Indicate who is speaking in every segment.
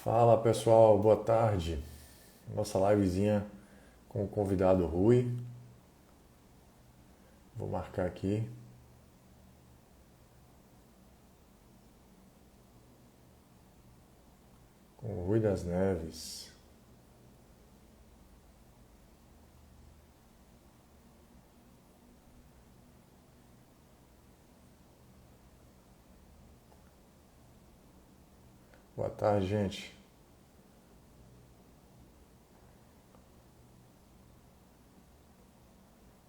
Speaker 1: Fala pessoal, boa tarde. Nossa livezinha com o convidado Rui. Vou marcar aqui. Com o Rui das Neves. Boa tarde, gente.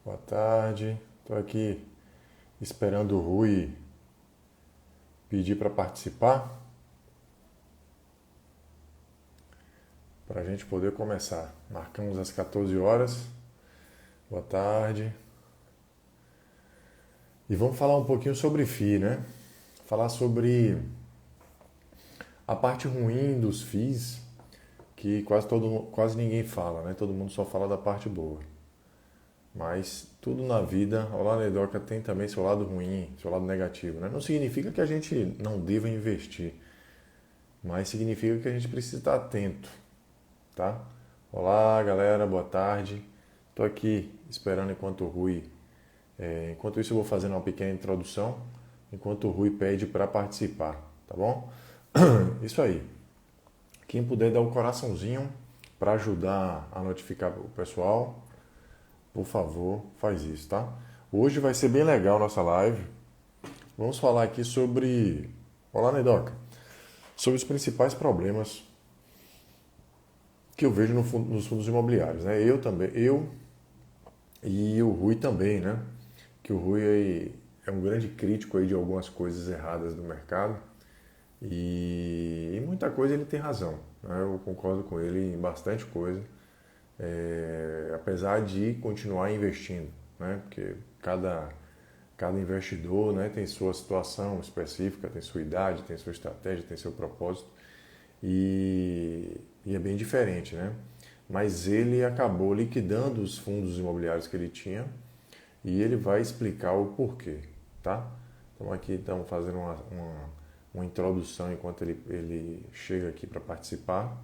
Speaker 1: Boa tarde. Estou aqui esperando o Rui pedir para participar, para a gente poder começar. Marcamos às 14 horas. Boa tarde. E vamos falar um pouquinho sobre FII, né? Falar sobre a parte ruim dos FIIs, que quase ninguém fala, né? Todo mundo só fala da parte boa. Mas tudo na vida, a Olanedoca tem também seu lado ruim, seu lado negativo, né? Não significa que a gente não deva investir, mas significa que a gente precisa estar atento, tá? Olá, galera, boa tarde. Estou aqui esperando enquanto o Rui... enquanto isso eu vou fazendo uma pequena introdução, enquanto o Rui pede para participar, tá bom? Isso aí. Quem puder dar o coraçãozinho para ajudar a notificar o pessoal, por favor, faz isso, tá? Hoje vai ser bem legal nossa live. Vamos falar aqui sobre... Olá, Nedoca. Sobre os principais problemas que eu vejo nos fundos imobiliários, né? Eu também, eu e o Rui também, né? Que o Rui é um grande crítico aí de algumas coisas erradas do mercado e muita coisa ele tem razão, né? Eu concordo com ele em bastante coisa. Apesar de continuar investindo, né? Porque cada investidor, né, tem sua situação específica, tem sua idade, tem sua estratégia, tem seu propósito e é bem diferente, né? Mas ele acabou liquidando os fundos imobiliários que ele tinha e ele vai explicar o porquê, tá? Então aqui estamos fazendo uma introdução enquanto ele chega aqui para participar,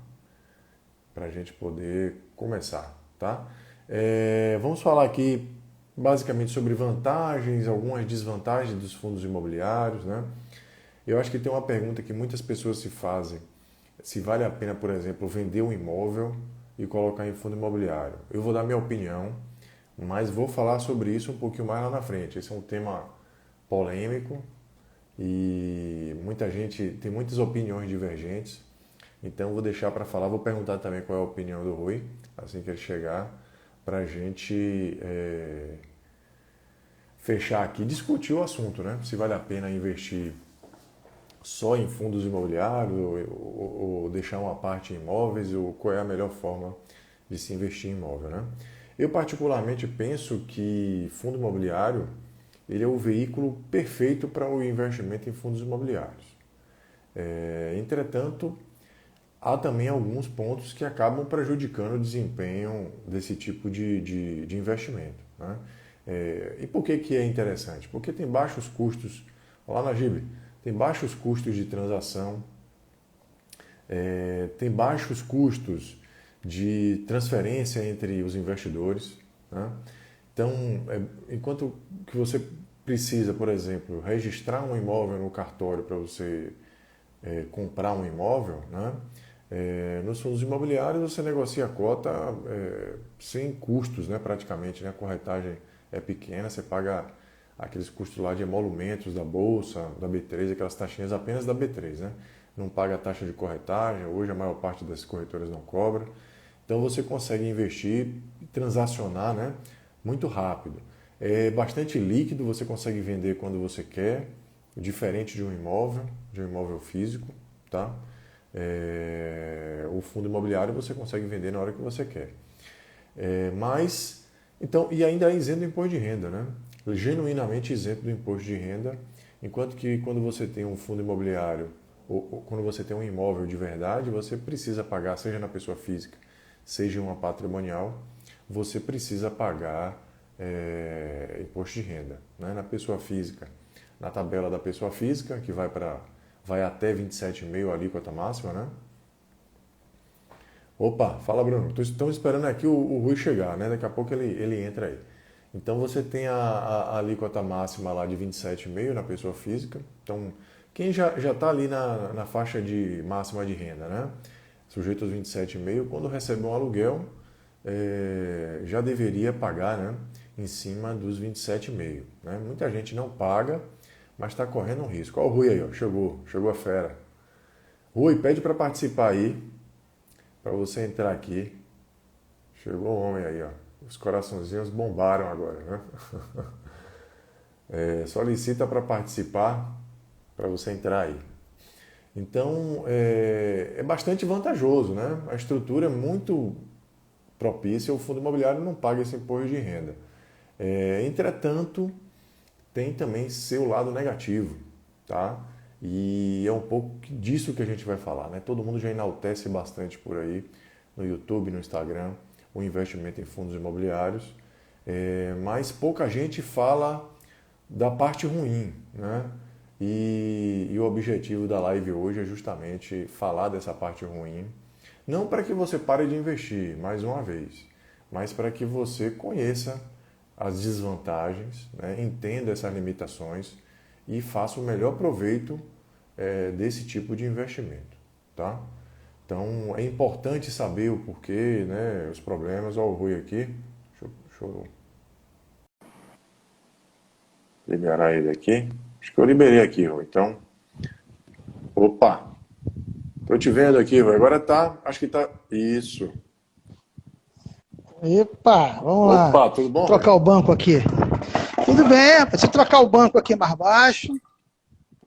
Speaker 1: para a gente poder começar, tá? Vamos falar aqui basicamente sobre vantagens, algumas desvantagens dos fundos imobiliários, né? Eu acho que tem uma pergunta que muitas pessoas se fazem, se vale a pena, por exemplo, vender um imóvel e colocar em fundo imobiliário. Eu vou dar minha opinião, mas vou falar sobre isso um pouquinho mais lá na frente. Esse é um tema polêmico e muita gente tem muitas opiniões divergentes. Então vou deixar para falar, vou perguntar também qual é a opinião do Rui, assim que ele chegar, para a gente fechar aqui, discutir o assunto, né? Se vale a pena investir só em fundos imobiliários ou deixar uma parte em imóveis, ou qual é a melhor forma de se investir em imóvel, né? Eu particularmente penso que fundo imobiliário ele é o veículo perfeito para o investimento em fundos imobiliários. Entretanto, há também alguns pontos que acabam prejudicando o desempenho desse tipo de investimento, né? E por que é interessante? Porque tem baixos custos, olá Najib, tem baixos custos de transação, tem baixos custos de transferência entre os investidores, né? Então, enquanto que você precisa, por exemplo, registrar um imóvel no cartório para você comprar um imóvel, né? Nos fundos imobiliários você negocia a cota sem custos, né? Praticamente, né? A corretagem é pequena, você paga aqueles custos lá de emolumentos da Bolsa, da B3, aquelas taxinhas apenas da B3, né? Não paga a taxa de corretagem, hoje a maior parte das corretoras não cobra. Então você consegue investir e transacionar, né? Muito rápido. É bastante líquido, você consegue vender quando você quer, diferente de um imóvel físico, tá? O fundo imobiliário você consegue vender na hora que você quer. Então, e ainda é isento do imposto de renda, né? Genuinamente isento do imposto de renda, enquanto que quando você tem um fundo imobiliário ou quando você tem um imóvel de verdade, você precisa pagar, seja na pessoa física, seja em uma patrimonial, você precisa pagar imposto de renda, né? Na pessoa física, na tabela da pessoa física, que vai até 27,5% a alíquota máxima, né? Opa, fala Bruno. Estamos esperando aqui o Rui chegar, né? Daqui a pouco ele entra aí. Então você tem a alíquota máxima lá de 27,5 na pessoa física. Então, quem já está ali na faixa de máxima de renda, né? Sujeito aos 27,5, quando recebe um aluguel, já deveria pagar, né? Em cima dos 27,5. Né? Muita gente não paga, mas está correndo um risco. Olha o Rui aí, ó. Chegou a fera. Rui, pede para participar aí, para você entrar aqui. Chegou o homem aí, ó. Os coraçãozinhos bombaram agora, né? Solicita para participar, para você entrar aí. Então, é bastante vantajoso, né? A estrutura é muito propícia, o fundo imobiliário não paga esse imposto de renda. Entretanto, tem também seu lado negativo, tá? E é um pouco disso que a gente vai falar, né? Todo mundo já enaltece bastante por aí, no YouTube, no Instagram, o investimento em fundos imobiliários, mas pouca gente fala da parte ruim, né? E o objetivo da live hoje é justamente falar dessa parte ruim, não para que você pare de investir, mais uma vez, mas para que você conheça as desvantagens, né? Entenda essas limitações e faça o melhor proveito desse tipo de investimento, tá? Então é importante saber o porquê, né? Os problemas. Olha o Rui aqui. Deixa eu liberar ele aqui. Acho que eu liberei aqui, Rui. Então, opa! Tô te vendo aqui, Rui. Agora tá, acho que tá. Isso.
Speaker 2: Epa, vamos lá.
Speaker 1: Opa, tudo
Speaker 2: Vou
Speaker 1: bom, Rui?
Speaker 2: trocar o banco aqui. Tudo bem, deixa eu trocar o banco aqui mais baixo,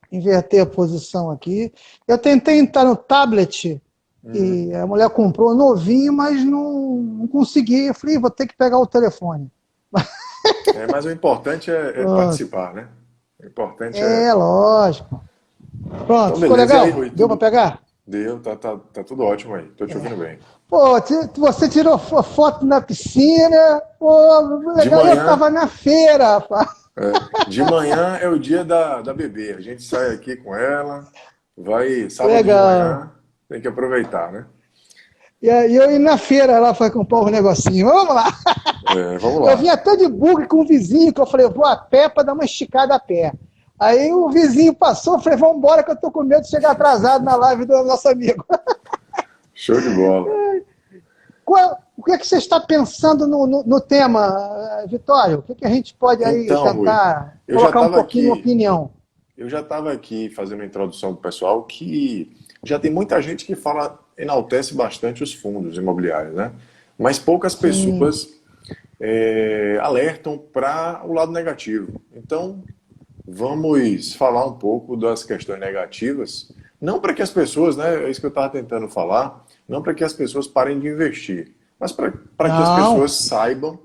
Speaker 2: inverter a posição aqui. Eu tentei entrar no tablet e a mulher comprou novinho, mas não consegui. Eu falei, vou ter que pegar o telefone.
Speaker 1: Mas o importante é
Speaker 2: Pronto.
Speaker 1: participar, né? O importante é.
Speaker 2: É, lógico. Pronto,
Speaker 1: Então,
Speaker 2: ficou
Speaker 1: beleza. E aí,
Speaker 2: legal?
Speaker 1: Rui?
Speaker 2: Deu para
Speaker 1: Tudo
Speaker 2: pegar?
Speaker 1: deu? Tá tudo ótimo aí. Tô te ouvindo bem.
Speaker 2: Pô, você tirou foto na piscina, pô,
Speaker 1: De
Speaker 2: legal, eu
Speaker 1: manhã,
Speaker 2: tava na feira, rapaz.
Speaker 1: de manhã é o dia da bebê. A gente sai aqui com ela, vai sábado de
Speaker 2: Legal.
Speaker 1: manhã, tem que aproveitar, né?
Speaker 2: E aí eu ia na feira lá para comprar um negocinho. Vamos lá.
Speaker 1: Vamos
Speaker 2: Eu vim
Speaker 1: lá.
Speaker 2: até de bug com o vizinho, que eu falei, eu vou a pé para dar uma esticada a pé. Aí o vizinho passou, eu falei, vamos embora que eu tô com medo de chegar atrasado na live do nosso amigo.
Speaker 1: Show de bola.
Speaker 2: O que é que você está pensando no tema, Vitório? O que é que a gente pode aí
Speaker 1: Então, Rui,
Speaker 2: tentar
Speaker 1: eu já
Speaker 2: colocar um
Speaker 1: estava
Speaker 2: pouquinho de
Speaker 1: aqui,
Speaker 2: opinião?
Speaker 1: eu já estava aqui fazendo a introdução do pessoal que já tem muita gente que fala, enaltece bastante os fundos imobiliários, né? Mas poucas
Speaker 2: Sim.
Speaker 1: pessoas alertam para o lado negativo. Então, vamos falar um pouco das questões negativas, não para que as pessoas, né, é isso que eu estava tentando falar, não para que as pessoas parem de investir, mas para que as pessoas
Speaker 2: Não.
Speaker 1: saibam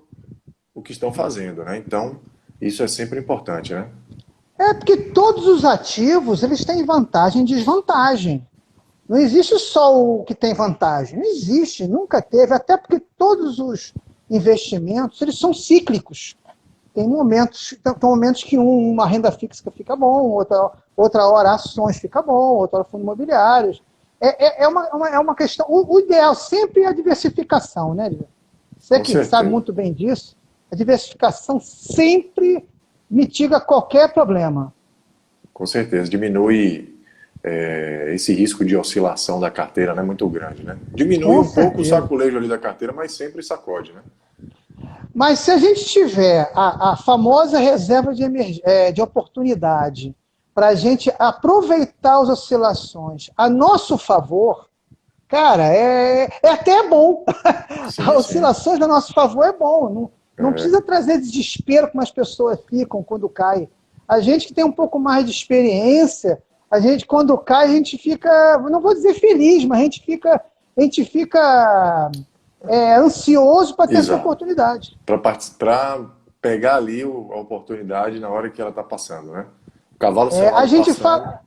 Speaker 1: o que estão fazendo, né? Então, isso é sempre importante, né?
Speaker 2: É porque todos os ativos, eles têm vantagem e desvantagem. Não existe só o que tem vantagem. Não existe, nunca teve. Até porque todos os investimentos, eles são cíclicos. Tem momentos que uma renda fixa fica bom, outra hora ações fica bom, outra hora fundos imobiliários. É uma questão. O ideal sempre é a diversificação, né, Lívia? Você
Speaker 1: Com
Speaker 2: que sabe
Speaker 1: certeza.
Speaker 2: muito bem disso, a diversificação sempre mitiga qualquer problema.
Speaker 1: Com certeza. Diminui esse risco de oscilação da carteira, né? Muito grande, né? Diminui
Speaker 2: Com
Speaker 1: um pouco o
Speaker 2: certeza.
Speaker 1: saculejo ali da carteira, mas sempre sacode, né?
Speaker 2: Mas se a gente tiver a famosa reserva de oportunidade para a gente aproveitar as oscilações a nosso favor, cara, é até bom. As
Speaker 1: Sim, sim.
Speaker 2: oscilações a nosso favor é bom. Não precisa trazer desespero como as pessoas ficam quando cai. A gente que tem um pouco mais de experiência, a gente quando cai, a gente fica, não vou dizer feliz, mas a gente fica ansioso para ter essa
Speaker 1: Exato.
Speaker 2: oportunidade.
Speaker 1: Para pegar ali a oportunidade na hora que ela está passando, né? O cavalo
Speaker 2: A
Speaker 1: selado
Speaker 2: gente
Speaker 1: passando.
Speaker 2: fala,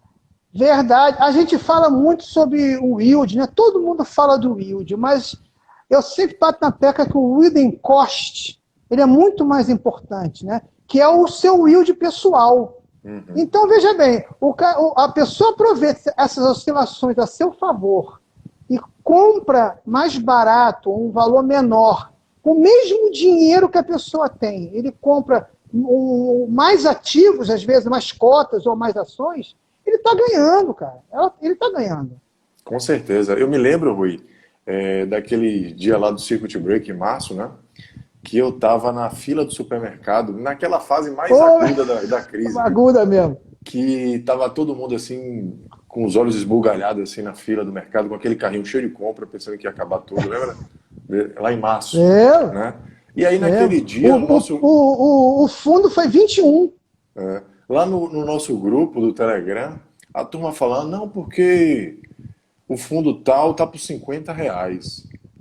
Speaker 2: verdade, a gente fala muito sobre o yield, né? Todo mundo fala do yield, mas eu sempre bato na tecla que o yielding cost, ele é muito mais importante, né? Que é o seu yield pessoal.
Speaker 1: Uhum.
Speaker 2: Então, veja bem, a pessoa aproveita essas oscilações a seu favor e compra mais barato, um valor menor, com o mesmo dinheiro que a pessoa tem, ele compra mais ativos, às vezes, mais cotas ou mais ações, ele está ganhando, cara. Ele está ganhando.
Speaker 1: Com certeza. Eu me lembro, Rui, daquele dia lá do Circuit Break em março, né? Que eu tava na fila do supermercado, naquela fase mais aguda da crise, né?
Speaker 2: Aguda mesmo.
Speaker 1: Que tava todo mundo assim, com os olhos esbugalhados assim na fila do mercado, com aquele carrinho cheio de compra, pensando que ia acabar tudo, lembra? Lá em março, né? E aí naquele dia
Speaker 2: o fundo foi 21.
Speaker 1: Lá no nosso grupo do Telegram, a turma falando, não, porque o fundo tal tá por R$ 50. Aí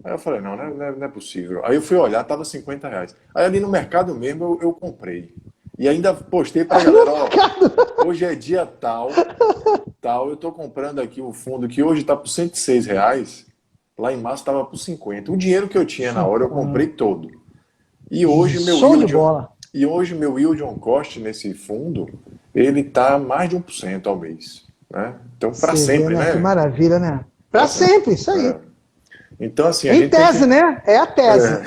Speaker 1: eu falei, não é possível. Aí eu fui olhar, tava R$ 50. Aí ali no mercado mesmo eu comprei. E ainda postei pra galera, ó, hoje é dia tal, eu tô comprando aqui o fundo que hoje tá por R$ 106, lá em março tava por 50. O dinheiro que eu tinha na hora eu comprei todo. E hoje meu yield on cost nesse fundo, ele tá mais de 1% ao mês, né? Então para sempre, né?
Speaker 2: Que maravilha, né? Para sempre, isso aí.
Speaker 1: Então assim,
Speaker 2: em tese, né? É a tese.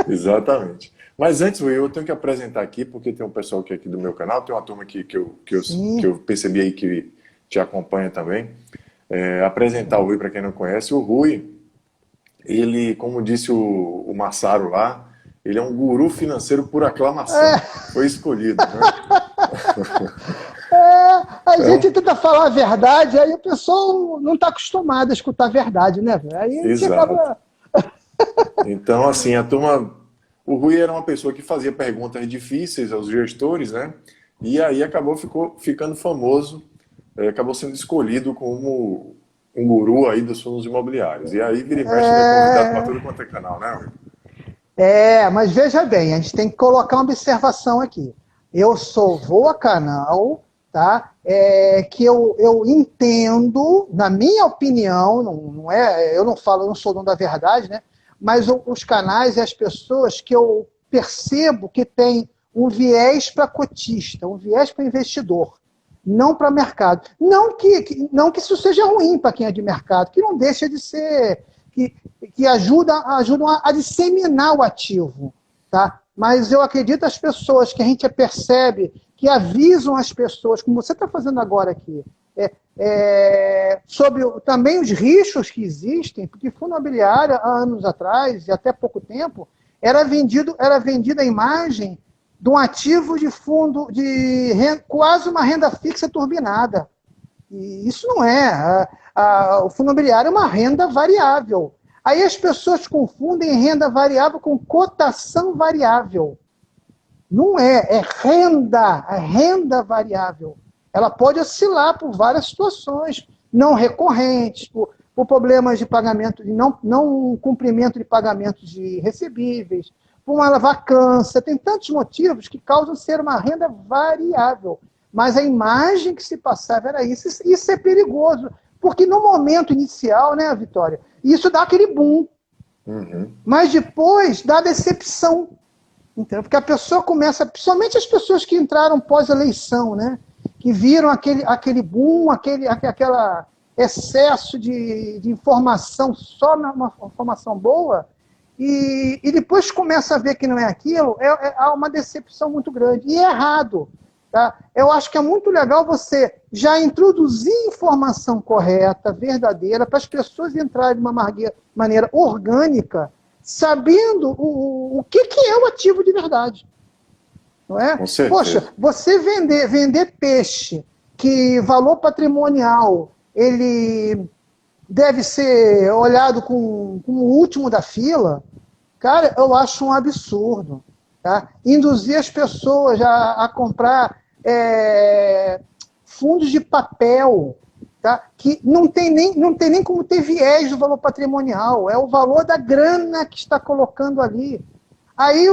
Speaker 1: Exatamente. Mas antes, Will, eu tenho que apresentar aqui, porque tem um pessoal aqui do meu canal, tem uma turma aqui que eu percebi aí que te acompanha também. Apresentar o Rui para quem não conhece. O Rui, ele, como disse o Massaro lá, ele é um guru financeiro por aclamação. Foi escolhido, né?
Speaker 2: A gente tenta falar a verdade, aí o pessoal não está acostumado a escutar a verdade, né? Aí a gente acaba...
Speaker 1: Então, assim, a turma... O Rui era uma pessoa que fazia perguntas difíceis aos gestores, né? E aí ficando famoso, acabou sendo escolhido como um guru aí dos fundos imobiliários. E aí vira e mexe, é convidado para tudo quanto é canal, né, Rui?
Speaker 2: Mas veja bem, a gente tem que colocar uma observação aqui. Eu vou a canal, tá? Que eu entendo, na minha opinião, eu não sou dono da verdade, né? Mas os canais e as pessoas que eu percebo que tem um viés para cotista, um viés para investidor, não para mercado. Não que isso seja ruim para quem é de mercado, que não deixa de ser, que ajudam a disseminar o ativo, tá? Mas eu acredito as pessoas que a gente percebe, que avisam as pessoas, como você está fazendo agora aqui, sobre também os riscos que existem, porque fundo imobiliário, há anos atrás, e até pouco tempo, era vendida a imagem de um ativo de fundo, quase uma renda fixa turbinada. E isso não é. O fundo imobiliário é uma renda variável. Aí as pessoas confundem renda variável com cotação variável. Não é renda variável. Ela pode oscilar por várias situações, não recorrentes, por problemas de pagamento, de não cumprimento de pagamentos de recebíveis, por uma vacância. Tem tantos motivos que causam ser uma renda variável. Mas a imagem que se passava era isso. Isso é perigoso, porque no momento inicial, né, Vitória, isso dá aquele boom.
Speaker 1: Uhum.
Speaker 2: Mas depois dá decepção. Entendeu? Porque a pessoa começa, principalmente as pessoas que entraram pós-eleição, né? Que viram aquele boom, aquele excesso de informação, só uma informação boa, e depois começa a ver que não é aquilo, há uma decepção muito grande. E é errado. Tá? Eu acho que é muito legal você já introduzir informação correta, verdadeira, para as pessoas entrarem de uma maneira orgânica, sabendo o que é o ativo de verdade. Não é? Poxa, você vender peixe, que valor patrimonial ele deve ser olhado como o último da fila, cara, eu acho um absurdo. Tá? Induzir as pessoas a comprar fundos de papel, tá? Que não tem nem como ter viés do valor patrimonial, é o valor da grana que está colocando ali. Aí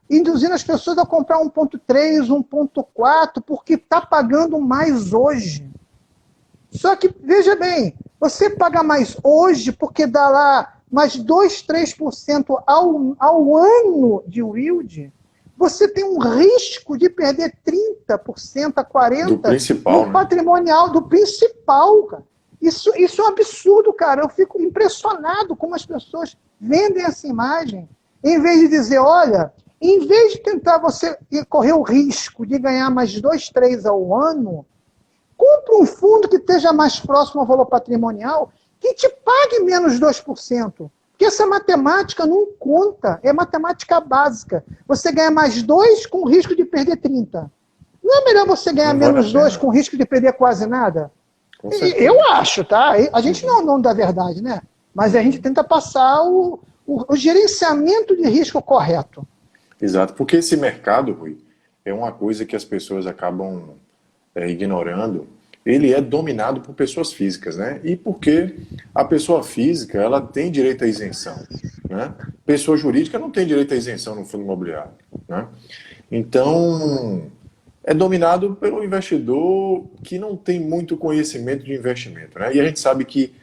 Speaker 2: induzindo as pessoas a comprar 1.3, 1.4, porque está pagando mais hoje. Só que, veja bem, você paga mais hoje porque dá lá mais 2, 3% ao ano de yield, você tem um risco de perder 30% a 40%
Speaker 1: do principal,
Speaker 2: no patrimonial do principal, cara. Isso é um absurdo, cara. Eu fico impressionado como as pessoas vendem essa imagem, em vez de dizer, olha, em vez de tentar você correr o risco de ganhar mais 2, 3 ao ano, compre um fundo que esteja mais próximo ao valor patrimonial, que te pague menos 2%. Porque essa matemática não conta, é matemática básica. Você ganha mais 2 com risco de perder 30. Não é melhor você ganhar menos 2 com risco de perder quase nada? Eu acho, tá? A gente não é o dono da verdade, né? Mas a gente tenta passar o gerenciamento de risco correto.
Speaker 1: Exato, porque esse mercado, Rui, é uma coisa que as pessoas acabam ignorando. Ele é dominado por pessoas físicas, né? E porque a pessoa física, ela tem direito à isenção, né? Pessoa jurídica não tem direito à isenção no fundo imobiliário, né? Então, é dominado pelo investidor que não tem muito conhecimento de investimento, né? E a gente sabe que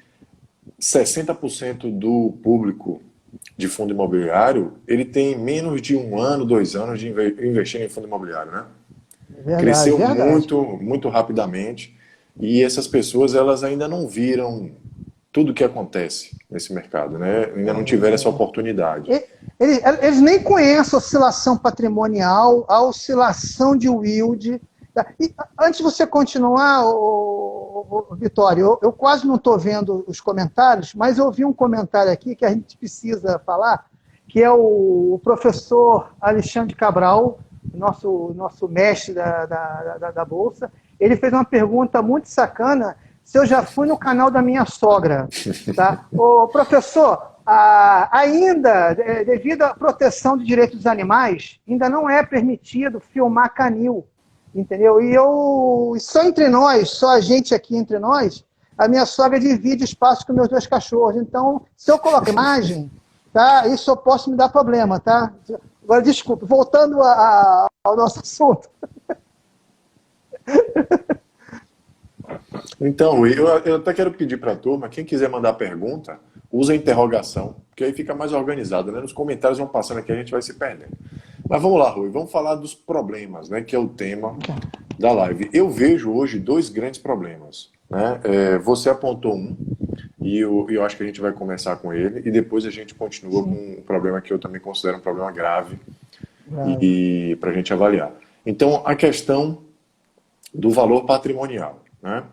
Speaker 1: 60% do público de fundo imobiliário, ele tem menos de 1 ano, 2 anos de investir em fundo imobiliário, né?
Speaker 2: Verdade,
Speaker 1: Cresceu
Speaker 2: verdade.
Speaker 1: muito rapidamente e essas pessoas, elas ainda não viram tudo o que acontece nesse mercado, né? Ainda não tiveram essa oportunidade.
Speaker 2: Eles nem conhecem a oscilação patrimonial, a oscilação de yield. E, antes de você continuar, Vitório, eu quase não estou vendo os comentários, mas eu vi um comentário aqui que a gente precisa falar, que é o professor Alexandre Cabral, nosso mestre da Bolsa. Ele fez uma pergunta muito sacana, se eu já fui no canal da minha sogra. Tá? Ô, professor, ainda, devido à proteção de direitos dos animais, ainda não é permitido filmar canil. Entendeu? E só entre nós, só a gente aqui entre nós, a minha sogra divide espaço com meus 2 cachorros. Então, se eu coloco imagem, tá, isso eu posso me dar problema, tá? Agora, desculpa, voltando ao nosso assunto.
Speaker 1: Então, eu até quero pedir para a turma, quem quiser mandar pergunta, usa a interrogação, porque aí fica mais organizado, né? Nos comentários vão passando aqui, a gente vai se perdendo. Mas vamos lá, Rui, vamos falar dos problemas, né? Que é o tema da live. Eu vejo hoje 2 grandes problemas, né? Você apontou um, e eu acho que a gente vai começar com ele, e depois a gente continua com um problema que eu também considero um problema grave, e para a gente avaliar. Então, a questão do valor patrimonial, né?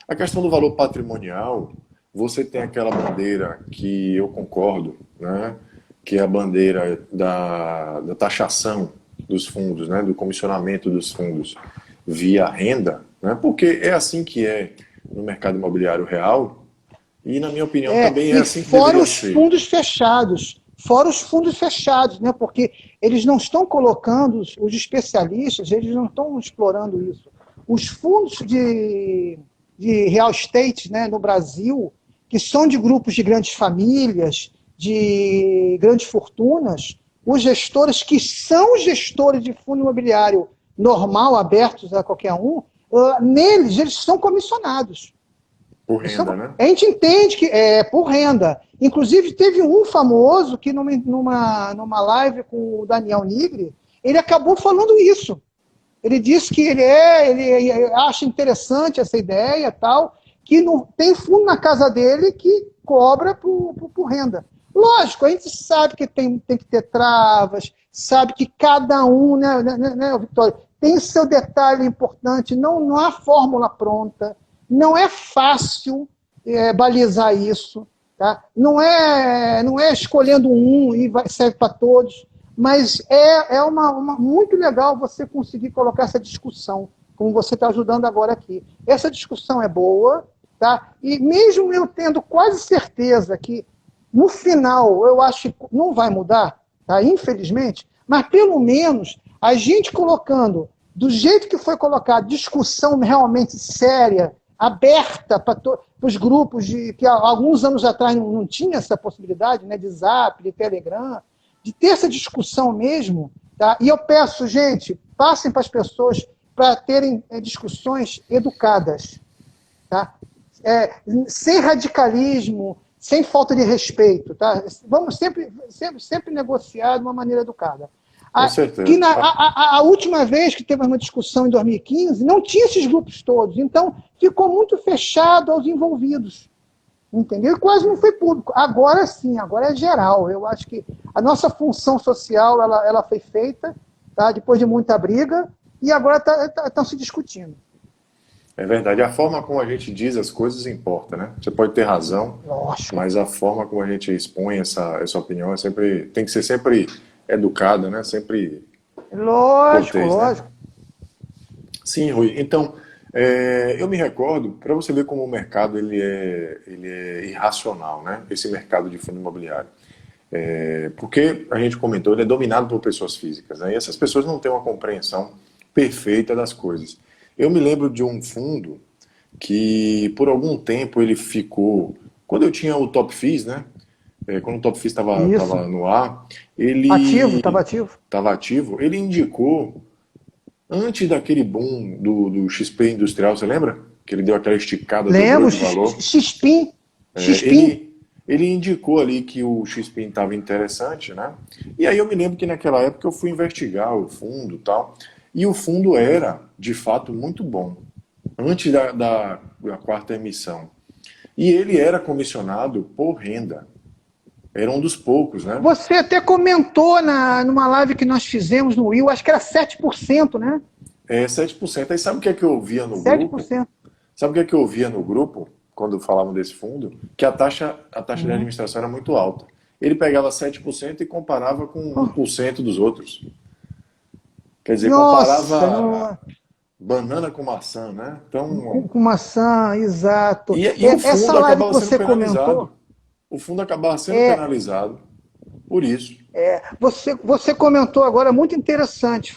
Speaker 1: A questão do valor patrimonial, você tem aquela bandeira que eu concordo, né? Que é a bandeira da taxação dos fundos, né? Do comissionamento dos fundos via renda, né? Porque é assim que é no mercado imobiliário real e, na minha opinião, também é assim que deveria ser.
Speaker 2: Fora os fundos fechados, né? Porque eles não estão colocando, os especialistas, eles não estão explorando isso. Os fundos de real estate, né, no Brasil, que são de grupos de grandes famílias, de grandes fortunas, os gestores que são gestores de fundo imobiliário normal, abertos a qualquer um, neles eles são comissionados.
Speaker 1: Por renda, né?
Speaker 2: A gente entende que é por renda. Inclusive, teve um famoso que numa live com o Daniel Nigri, ele acabou falando isso. Ele disse que ele acha interessante essa ideia, tal, que não tem fundo na casa dele que cobra por renda. Lógico, a gente sabe que tem que ter travas, sabe que cada um, né, Vitória, tem seu detalhe importante, não há fórmula pronta, não é fácil balizar isso, tá? Não é escolhendo um e serve para todos, mas é muito legal você conseguir colocar essa discussão, como você está ajudando agora aqui. Essa discussão é boa, tá? E mesmo eu tendo quase certeza que, no final, eu acho que não vai mudar, tá? Infelizmente, mas pelo menos a gente colocando, do jeito que foi colocado, discussão realmente séria, aberta para os grupos, que há alguns anos atrás não tinha essa possibilidade, né, de Zap, de Telegram, de ter essa discussão mesmo, tá? E eu peço, gente, passem para as pessoas para terem discussões educadas, tá? Sem radicalismo, sem falta de respeito, tá? Vamos sempre negociar de uma maneira educada.
Speaker 1: Com certeza.
Speaker 2: Que a última vez que teve uma discussão em 2015, não tinha esses grupos todos, então ficou muito fechado aos envolvidos. Entendeu? E quase não foi público. Agora sim, agora é geral. Eu acho que a nossa função social ela foi feita, tá? Depois de muita briga, e agora estão se discutindo.
Speaker 1: É verdade. A forma como a gente diz as coisas importa, né? Você pode ter razão,
Speaker 2: Lógico.
Speaker 1: mas a forma como a gente expõe essa opinião tem que ser sempre educada, né? Sempre
Speaker 2: Lógico,
Speaker 1: cortês,
Speaker 2: lógico.
Speaker 1: né? Sim, Rui. Então, eu me recordo, para você ver como o mercado ele é irracional, né? Esse mercado de fundo imobiliário. Porque a gente comentou, ele é dominado por pessoas físicas, né? E essas pessoas não têm uma compreensão perfeita das coisas. Eu me lembro de um fundo que, por algum tempo, ele ficou... Quando eu tinha o Top Fees, né? Quando o Top Fees estava no ar, ele...
Speaker 2: Estava ativo.
Speaker 1: Estava ativo. Ele indicou, antes daquele boom do XP Industrial, você lembra? Que ele deu aquela esticada, dobrou de valor.
Speaker 2: XPIN.
Speaker 1: Ele indicou ali que o XPIN estava interessante, né? E aí eu me lembro que naquela época eu fui investigar o fundo e tal, e o fundo era, de fato, muito bom, antes da quarta emissão. E ele era comissionado por renda. Era um dos poucos, né?
Speaker 2: Você até comentou numa live que nós fizemos no Will, acho que era 7%, né?
Speaker 1: 7%. Aí sabe o que é que eu via no
Speaker 2: 7%.
Speaker 1: grupo? Sabe o que é que eu via no grupo, quando falavam desse fundo? Que a taxa de administração era muito alta. Ele pegava 7% e comparava com 1% dos outros. Quer dizer, comparava banana com maçã, né? Então,
Speaker 2: com maçã, exato.
Speaker 1: E o fundo
Speaker 2: essa live
Speaker 1: acabava
Speaker 2: que você
Speaker 1: sendo penalizado.
Speaker 2: Comentou,
Speaker 1: o fundo acabava sendo penalizado por isso.
Speaker 2: Você comentou agora, muito interessante.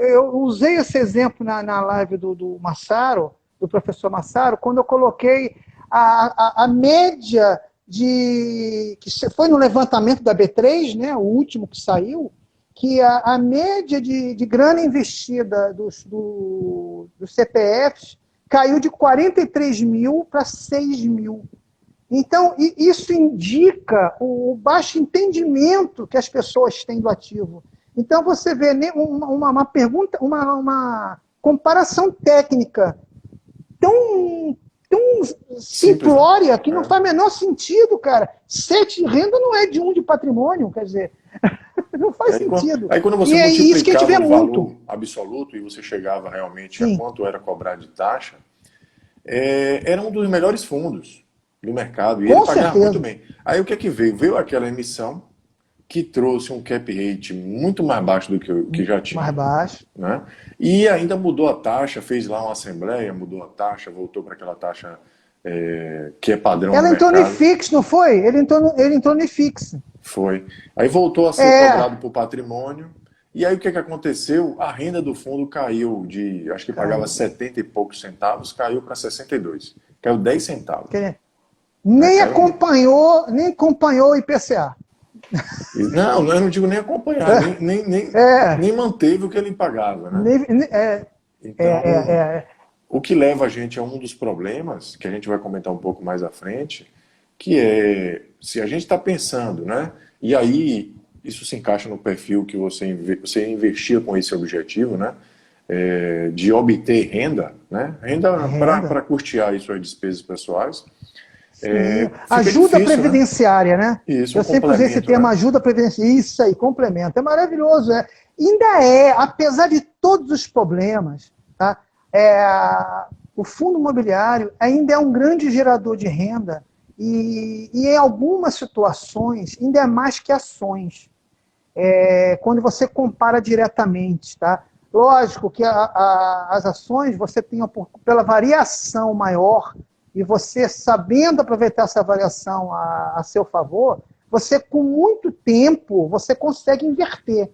Speaker 2: Eu usei esse exemplo na live do Massaro, do professor Massaro, quando eu coloquei a média que foi no levantamento da B3, né, o último que saiu, que a média de grana investida dos CPFs caiu de 43 mil para 6 mil. Então, isso indica o baixo entendimento que as pessoas têm do ativo. Então, você vê uma pergunta, uma comparação técnica tão simplória que não faz o menor sentido, cara. 7 de renda não é de 1 de patrimônio, quer dizer, não faz sentido.
Speaker 1: Aí quando você multiplicava o valor absoluto e você chegava realmente a quanto era cobrar de taxa, era um dos melhores fundos do mercado, e ele pagava muito bem. Aí o que é que veio? Veio aquela emissão que trouxe um cap rate muito mais baixo do que já tinha.
Speaker 2: Mais baixo.
Speaker 1: Né? E ainda mudou a taxa, fez lá uma assembleia, mudou a taxa, voltou para aquela taxa que é padrão
Speaker 2: Ela
Speaker 1: no mercado.
Speaker 2: entrou no IFIX, não foi? Ele entrou no IFIX.
Speaker 1: Foi. Aí voltou a ser cobrado por patrimônio. E aí o que aconteceu? A renda do fundo caiu acho que pagava 70 e poucos centavos, caiu para 62. Caiu 10 centavos.
Speaker 2: Nem acompanhou o IPCA.
Speaker 1: Não, eu não digo nem acompanhar, nem manteve o que ele pagava. Né? Então, o que leva a gente a um dos problemas, que a gente vai comentar um pouco mais à frente, que é, se a gente está pensando, né? E aí, isso se encaixa no perfil que você investia com esse objetivo, né? De obter renda, né? Renda. Para custear aí suas despesas pessoais.
Speaker 2: Ajuda previdenciária, né?
Speaker 1: Isso,
Speaker 2: eu sempre usei esse termo, ajuda previdenciária. Isso aí, complemento. É maravilhoso. Ainda apesar de todos os problemas, tá? O fundo imobiliário ainda é um grande gerador de renda e em algumas situações ainda é mais que ações. Quando você compara diretamente, tá? Lógico que as ações você tem pela variação maior, e você, sabendo aproveitar essa variação a seu favor, você, com muito tempo, você consegue inverter.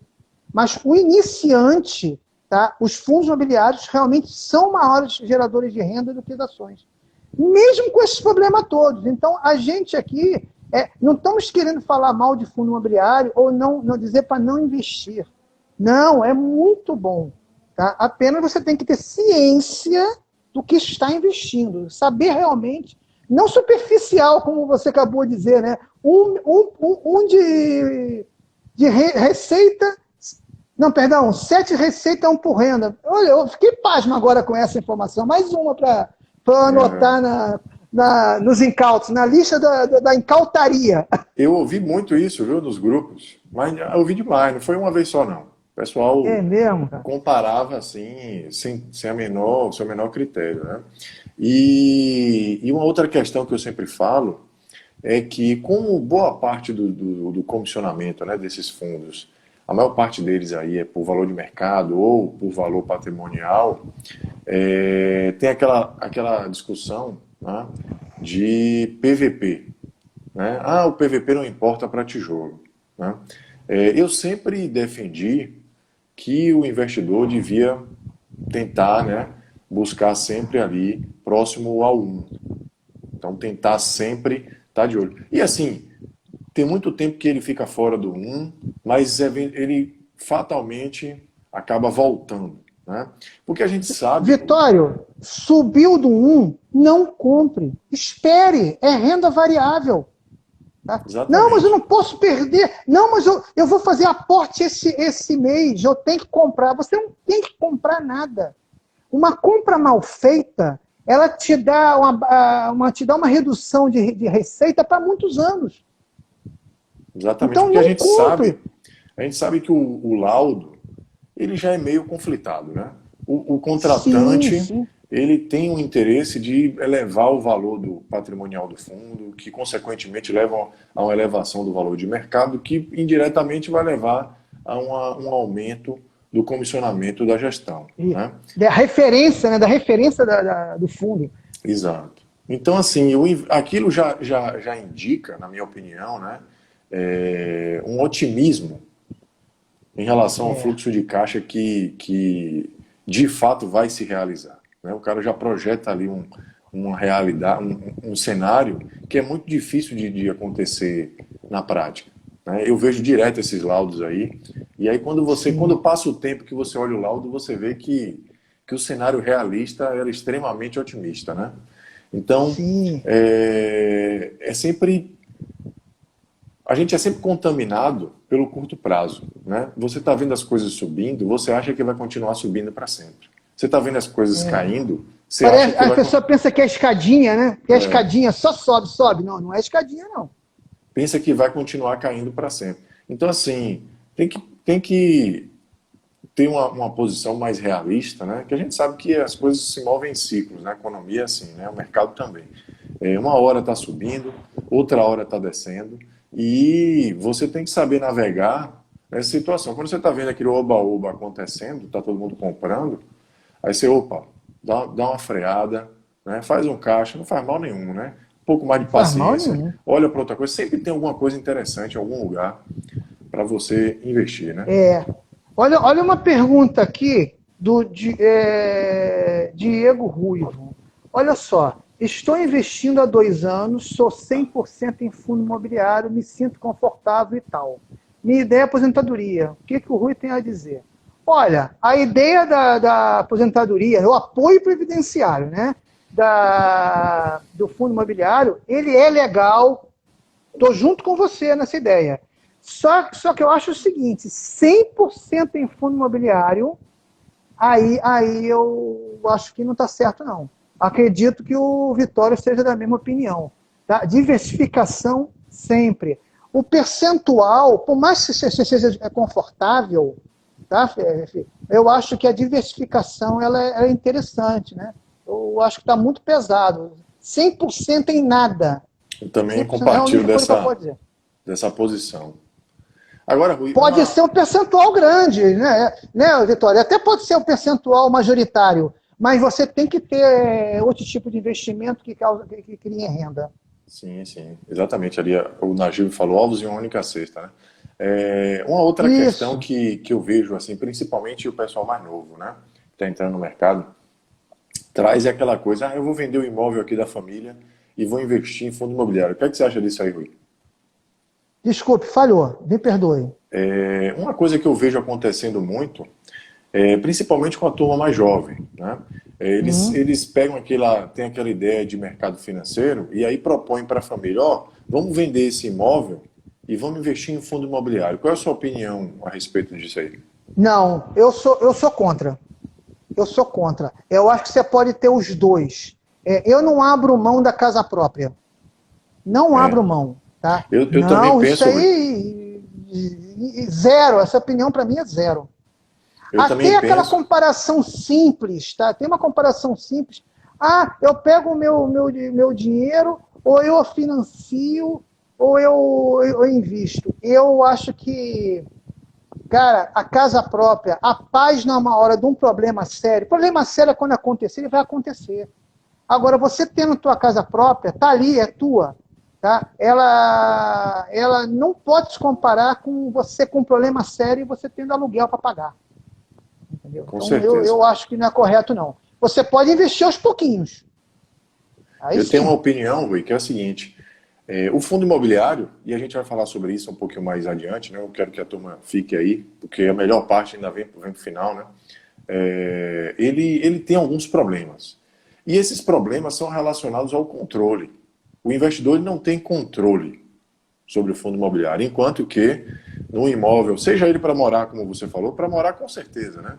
Speaker 2: Mas o iniciante, tá, os fundos imobiliários realmente são maiores geradores de renda do que as ações. Mesmo com esses problemas todos. Então, a gente aqui, não estamos querendo falar mal de fundo imobiliário ou não dizer para não investir. Não, é muito bom. Tá? Apenas você tem que ter ciência do que está investindo, saber realmente, não superficial, como você acabou de dizer, né? De receita Não, perdão, 7 receitas, 1 por renda. Olha, eu fiquei pasmo agora com essa informação. Mais uma para anotar nos incautos, na lista da incautaria.
Speaker 1: Eu ouvi muito isso, viu, nos grupos, mas eu ouvi demais, não foi uma vez só, não. O pessoal
Speaker 2: É mesmo, cara?
Speaker 1: comparava assim, sem o seu menor critério, né? E uma outra questão que eu sempre falo é que, como boa parte do comissionamento, né, desses fundos, a maior parte deles aí é por valor de mercado ou por valor patrimonial, tem aquela discussão, né, de PVP. Né? Ah, o PVP não importa para tijolo. Né? Eu sempre defendi que o investidor devia tentar, né, buscar sempre ali próximo ao 1. Então, tentar sempre estar de olho. E assim, tem muito tempo que ele fica fora do 1, mas ele fatalmente acaba voltando. Né? Porque a gente sabe...
Speaker 2: Vitório, subiu do 1, não compre. Espere, é renda variável. Tá? Não, mas eu não posso perder. Não, mas eu vou fazer aporte esse mês, eu tenho que comprar. Você não tem que comprar nada. Uma compra mal feita, ela te dá uma redução de receita para muitos anos.
Speaker 1: Exatamente,
Speaker 2: então,
Speaker 1: porque a gente sabe que o laudo ele já é meio conflitado, né? O contratante,
Speaker 2: sim.
Speaker 1: Ele tem um interesse de elevar o valor do patrimonial do fundo, que consequentemente leva a uma elevação do valor de mercado, que indiretamente vai levar a um aumento do comissionamento da gestão. Né?
Speaker 2: Da referência, né? Da referência do fundo.
Speaker 1: Exato. Então, assim, aquilo já indica, na minha opinião, né, um otimismo em relação ao fluxo de caixa que de fato vai se realizar. Né? O cara já projeta ali uma realidade, um cenário que é muito difícil de acontecer na prática. Né? Eu vejo direto esses laudos aí, e aí quando passa o tempo que você olha o laudo, você vê que o cenário realista era extremamente otimista. Né? Então, a gente é sempre contaminado pelo curto prazo. Né? Você está vendo as coisas subindo, você acha que vai continuar subindo para sempre. Você está vendo as coisas caindo, você acha que
Speaker 2: a pessoa pensa que é escadinha, né? Que é escadinha, só sobe. Não, não é escadinha, não.
Speaker 1: Pensa que vai continuar caindo para sempre. Então, assim, tem que ter uma posição mais realista, né? Que a gente sabe que as coisas se movem em ciclos, né? A economia é assim, né? O mercado também. Uma hora está subindo, outra hora está descendo, e você tem que saber navegar nessa situação. Quando você está vendo aquele oba-oba acontecendo, está todo mundo comprando, aí você, dá uma freada, né? Faz um caixa, não faz mal nenhum, né? Um pouco mais de paciência, olha para outra coisa, sempre tem alguma coisa interessante em algum lugar para você investir, né?
Speaker 2: Olha uma pergunta aqui do Diego Ruivo. Olha só, estou investindo há 2 anos, sou 100% em fundo imobiliário, me sinto confortável e tal. Minha ideia é aposentadoria. O que o Rui tem a dizer? Olha, a ideia da aposentadoria, o apoio previdenciário, né, do fundo imobiliário, ele é legal, estou junto com você nessa ideia. Só que eu acho o seguinte, 100% em fundo imobiliário, aí eu acho que não está certo, não. Acredito que o Vitório seja da mesma opinião. Tá? Diversificação sempre. O percentual, por mais que seja confortável, tá? Eu acho que a diversificação ela é interessante, né? Eu acho que está muito pesado. 100% em nada.
Speaker 1: Eu também compartilho dessa posição. Agora, Rui,
Speaker 2: pode ser um percentual grande, né, Vitória? Até pode ser um percentual majoritário, mas você tem que ter outro tipo de investimento que crie renda.
Speaker 1: Sim, exatamente. Ali o Najib falou, ovos em uma única cesta, né? Uma outra questão que eu vejo, assim, principalmente o pessoal mais novo, né, que está entrando no mercado, traz aquela coisa, eu vou vender o imóvel aqui da família e vou investir em fundo imobiliário. O que é que você acha disso aí, Rui?
Speaker 2: Desculpe, falhou, me perdoe.
Speaker 1: Uma coisa que eu vejo acontecendo muito, principalmente com a turma mais jovem, né? Eles pegam tem aquela ideia de mercado financeiro e aí propõem para a família, vamos vender esse imóvel e vamos investir em fundo imobiliário. Qual é a sua opinião a respeito disso aí?
Speaker 2: Não, eu sou contra. Eu sou contra. Eu acho que você pode ter os dois. Eu não abro mão da casa própria. Não abro mão, tá?
Speaker 1: Eu também
Speaker 2: Não, isso
Speaker 1: penso,
Speaker 2: aí, zero. Essa opinião para mim é zero.
Speaker 1: eu
Speaker 2: Até
Speaker 1: também
Speaker 2: aquela
Speaker 1: penso,
Speaker 2: comparação simples, tá? Tem uma comparação simples. Ah, eu pego o meu dinheiro, ou eu financio, ou eu invisto. Eu acho que, cara, a casa própria, a paz numa hora de um problema sério. Problema sério é quando acontecer, ele vai acontecer. Agora, você tendo tua casa própria, tá ali, é tua. Tá? Ela não pode se comparar com você com um problema sério e você tendo aluguel para pagar. Entendeu?
Speaker 1: com
Speaker 2: Então,
Speaker 1: certeza.
Speaker 2: eu acho que não é correto, não. Você pode investir aos pouquinhos. Aí
Speaker 1: Eu tenho uma
Speaker 2: sim.
Speaker 1: opinião, Rui, que é a seguinte: o fundo imobiliário, e a gente vai falar sobre isso um pouquinho mais adiante, né? Eu quero que a turma fique aí, porque a melhor parte ainda vem para o final, né? Ele tem alguns problemas. E esses problemas são relacionados ao controle. O investidor ele não tem controle sobre o fundo imobiliário, enquanto que no imóvel, seja ele para morar, como você falou, para morar com certeza, né?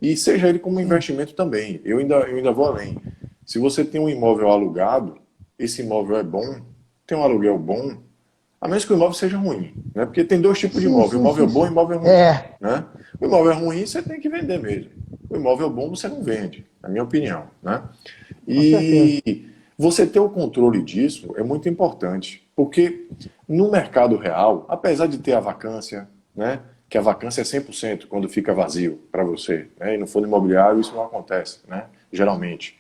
Speaker 1: E seja ele como
Speaker 2: Sim.
Speaker 1: investimento também. Eu ainda vou além. Se você tem um imóvel alugado, esse imóvel é bom, tem um aluguel bom, a menos que o imóvel seja ruim, né? Porque tem dois tipos de
Speaker 2: Sim,
Speaker 1: imóvel,
Speaker 2: sim,
Speaker 1: imóvel
Speaker 2: sim,
Speaker 1: bom e
Speaker 2: sim.
Speaker 1: imóvel ruim,
Speaker 2: É,
Speaker 1: né? O imóvel ruim você tem que vender mesmo. O imóvel bom você não vende, na minha opinião, né?
Speaker 2: com certeza.
Speaker 1: E você ter o controle disso é muito importante, porque no mercado real, apesar de ter a vacância, né? Que a vacância é 100% quando fica vazio para você, né? E no fundo imobiliário isso não acontece, né? Geralmente.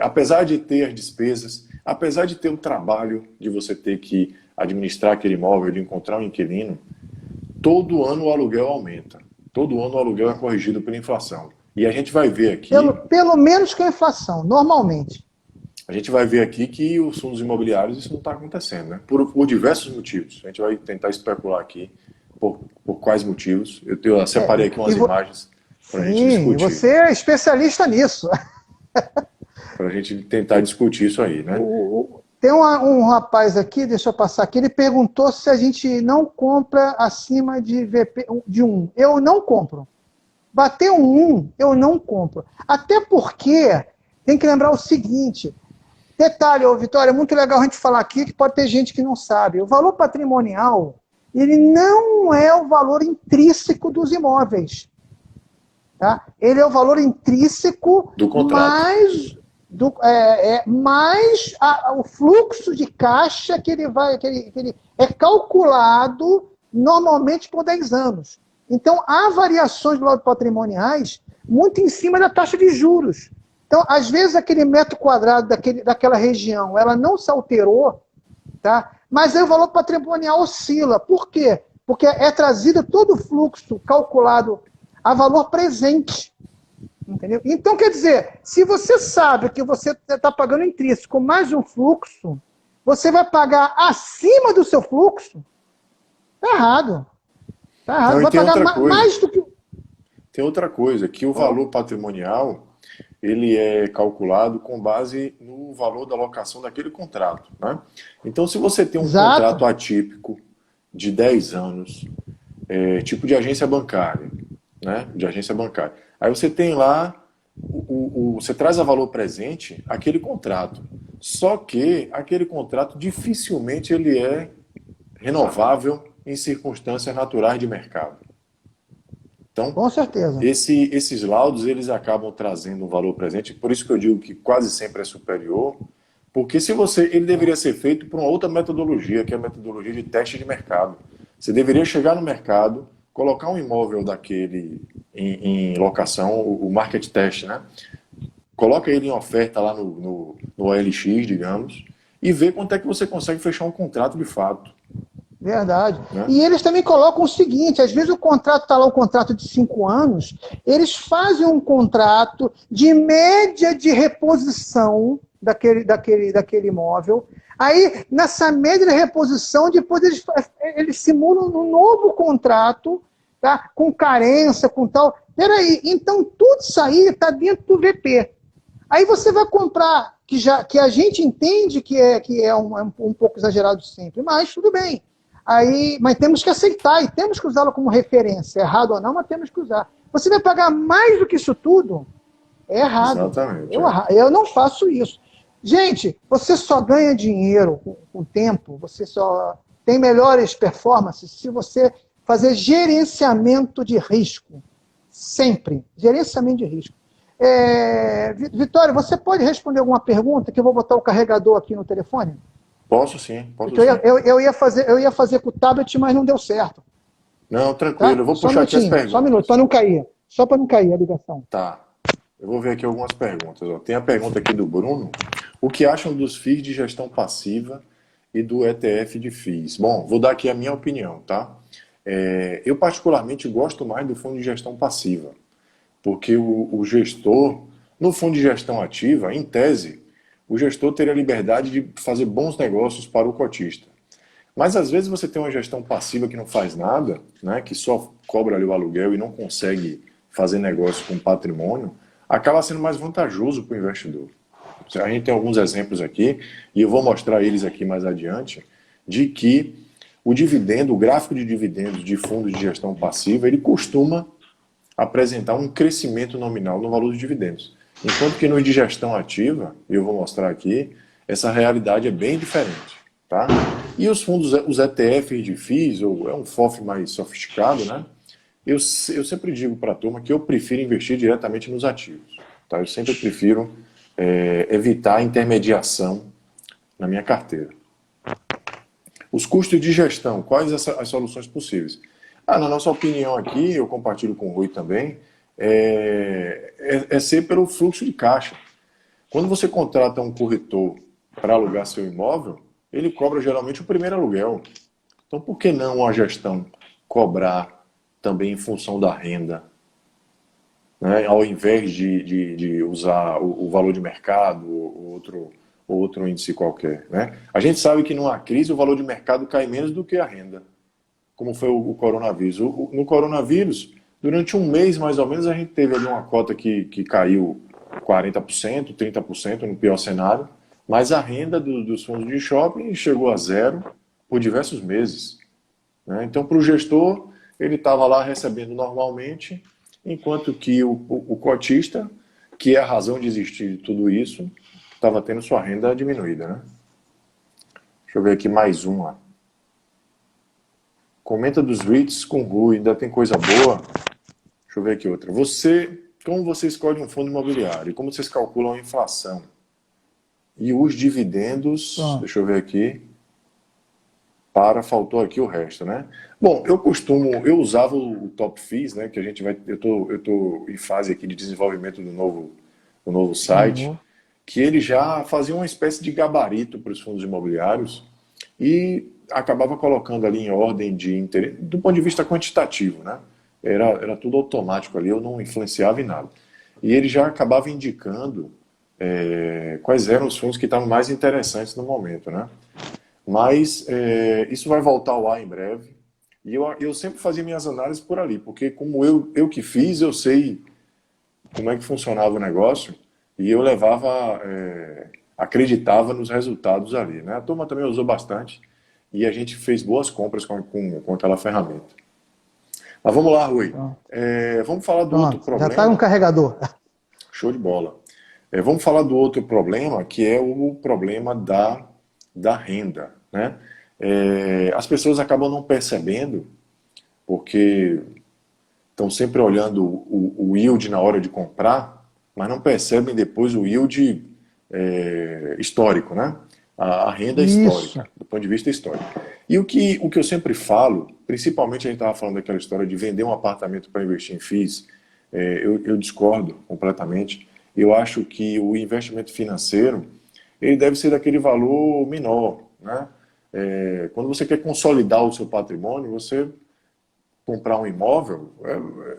Speaker 1: Apesar de ter as despesas, apesar de ter o trabalho de você ter que administrar aquele imóvel, de encontrar um inquilino, todo ano o aluguel aumenta. Todo ano o aluguel é corrigido pela inflação. E a gente vai ver aqui,
Speaker 2: Pelo menos com a inflação, normalmente.
Speaker 1: que os fundos imobiliários isso não está acontecendo, né? Por diversos motivos. A gente vai tentar especular aqui por quais motivos. Eu separei aqui
Speaker 2: E
Speaker 1: umas imagens para a gente
Speaker 2: sim,
Speaker 1: discutir.
Speaker 2: você é especialista nisso.
Speaker 1: Para a gente tentar discutir isso aí, né?
Speaker 2: Tem um rapaz aqui, deixa eu passar aqui, ele perguntou se a gente não compra acima de VP de 1. Eu não compro. Bateu um 1, eu não compro. Até porque tem que lembrar o seguinte: detalhe, ô Vitória, é muito legal a gente falar aqui, que pode ter gente que não sabe. O valor patrimonial, ele não é o valor intrínseco dos imóveis. Tá? Ele é o valor intrínseco
Speaker 1: Do contrato.
Speaker 2: mais o fluxo de caixa que ele é calculado normalmente por 10 anos. Então, há variações patrimoniais muito em cima da taxa de juros. Então, às vezes, aquele metro quadrado daquela região, ela não se alterou, tá? Mas aí o valor patrimonial oscila. Por quê? Porque é trazido todo o fluxo calculado a valor presente. Entendeu? Então, quer dizer, se você sabe que você está pagando intrínseco mais um fluxo, você vai pagar acima do seu fluxo, está errado. Está errado.
Speaker 1: Não, e
Speaker 2: Vai
Speaker 1: tem
Speaker 2: pagar
Speaker 1: outra coisa.
Speaker 2: mais do que.
Speaker 1: Tem outra coisa, que o
Speaker 2: Oh,
Speaker 1: valor patrimonial, ele é calculado com base no valor da locação daquele contrato, né? Então, se você tem um
Speaker 2: exato.
Speaker 1: contrato atípico de 10 anos, tipo de agência bancária, né? De agência bancária. Aí você tem lá, você traz a valor presente aquele contrato. Só que aquele contrato dificilmente ele é renovável em circunstâncias naturais de mercado. Então,
Speaker 2: Com certeza.
Speaker 1: esses laudos eles acabam trazendo um valor presente, por isso que eu digo que quase sempre é superior, porque se você, ele deveria ser feito por uma outra metodologia, que é a metodologia de teste de mercado. Você deveria chegar no mercado, colocar um imóvel daquele em locação, o market test, né? Coloca ele em oferta lá no OLX, digamos, e vê quanto é que você consegue fechar um contrato de fato,
Speaker 2: Verdade.
Speaker 1: né?
Speaker 2: E eles também colocam o seguinte: às vezes o contrato está lá, um contrato de 5 anos, eles fazem um contrato de média de reposição daquele imóvel. Aí, nessa média de reposição, depois eles simulam um novo contrato, tá? Com carência, com tal. Peraí, então tudo isso aí está dentro do VP. Aí você vai comprar, que a gente entende que é um pouco exagerado sempre, mas tudo bem. Aí, mas temos que aceitar e temos que usá-lo como referência. Errado ou não, mas temos que usar. Você vai pagar mais do que isso tudo? É errado.
Speaker 1: Exatamente.
Speaker 2: Eu não faço isso. Gente, você só ganha dinheiro com o tempo, você só tem melhores performances se você fazer gerenciamento de risco. Sempre. Gerenciamento de risco. Vitória, você pode responder alguma pergunta que eu vou botar o carregador aqui no telefone?
Speaker 1: Posso sim, posso
Speaker 2: Então,
Speaker 1: sim.
Speaker 2: eu ia fazer com o tablet, mas não deu certo.
Speaker 1: Não,
Speaker 2: Tá?
Speaker 1: tranquilo, eu vou puxar aqui as perguntas.
Speaker 2: Só um minuto, para não cair. Só para não cair a ligação.
Speaker 1: Tá. Eu vou ver aqui algumas perguntas. Ó. Tem a pergunta aqui do Bruno. O que acham dos FIIs de gestão passiva e do ETF de FIIs? Bom, vou dar aqui a minha opinião, tá? Eu particularmente gosto mais do fundo de gestão passiva, porque o gestor, no fundo de gestão ativa, em tese, o gestor teria a liberdade de fazer bons negócios para o cotista. Mas às vezes você tem uma gestão passiva que não faz nada, né, que só cobra ali o aluguel e não consegue fazer negócio com patrimônio, acaba sendo mais vantajoso para o investidor. A gente tem alguns exemplos aqui, e eu vou mostrar eles aqui mais adiante, de que o dividendo, o gráfico de dividendos de fundos de gestão passiva, ele costuma apresentar um crescimento nominal no valor dos dividendos. Enquanto que no de gestão ativa, eu vou mostrar aqui, essa realidade é bem diferente. Tá? E os fundos, os ETFs de FIIs, ou é um FOF mais sofisticado, né? Eu sempre digo para a turma que eu prefiro investir diretamente nos ativos. Tá? Eu sempre prefiro evitar a intermediação na minha carteira. Os custos de gestão, quais as soluções possíveis? Na nossa opinião aqui, eu compartilho com o Rui também, ser pelo fluxo de caixa. Quando você contrata um corretor para alugar seu imóvel, ele cobra geralmente o primeiro aluguel. Então, por que não a gestão cobrar também em função da renda? Né? Ao invés de usar o valor de mercado ou outro índice qualquer. Né? A gente sabe que numa crise o valor de mercado cai menos do que a renda, como foi o coronavírus. No coronavírus, durante um mês mais ou menos, a gente teve ali uma cota que caiu 40%, 30% no pior cenário, mas a renda dos fundos de shopping chegou a zero por diversos meses. Né? Então, para o gestor, ele estava lá recebendo normalmente, enquanto que o cotista, que é a razão de existir de tudo isso, estava tendo sua renda diminuída. Né? Deixa eu ver aqui mais uma. Comenta dos REITs com Rui, ainda tem coisa boa? Deixa eu ver aqui outra. Como você escolhe um fundo imobiliário? E como vocês calculam a inflação? E os dividendos, deixa eu ver aqui, faltou aqui o resto, né? Bom, eu usava o Top Fees, né, que eu tô em fase aqui de desenvolvimento do novo site, que ele já fazia uma espécie de gabarito para os fundos imobiliários e acabava colocando ali em ordem de interesse, do ponto de vista quantitativo, né? Era tudo automático ali, eu não influenciava em nada. E ele já acabava indicando quais eram os fundos que estavam mais interessantes no momento, né? Mas isso vai voltar ao ar em breve. E eu sempre fazia minhas análises por ali, porque como eu que fiz, eu sei como é que funcionava o negócio e eu acreditava nos resultados ali, né? A turma também usou bastante e a gente fez boas compras com aquela ferramenta. Mas vamos lá, Rui. Vamos falar do outro problema.
Speaker 2: Já está um carregador.
Speaker 1: Show de bola. Vamos falar do outro problema, que é o problema da renda. Né? As pessoas acabam não percebendo, porque estão sempre olhando o yield na hora de comprar, mas não percebem depois o yield histórico, né? A renda histórica, do ponto de vista histórico. E o que eu sempre falo, principalmente a gente estava falando daquela história de vender um apartamento para investir em FIIs, eu discordo completamente. Eu acho que o investimento financeiro ele deve ser daquele valor menor. Né? Quando você quer consolidar o seu patrimônio, você comprar um imóvel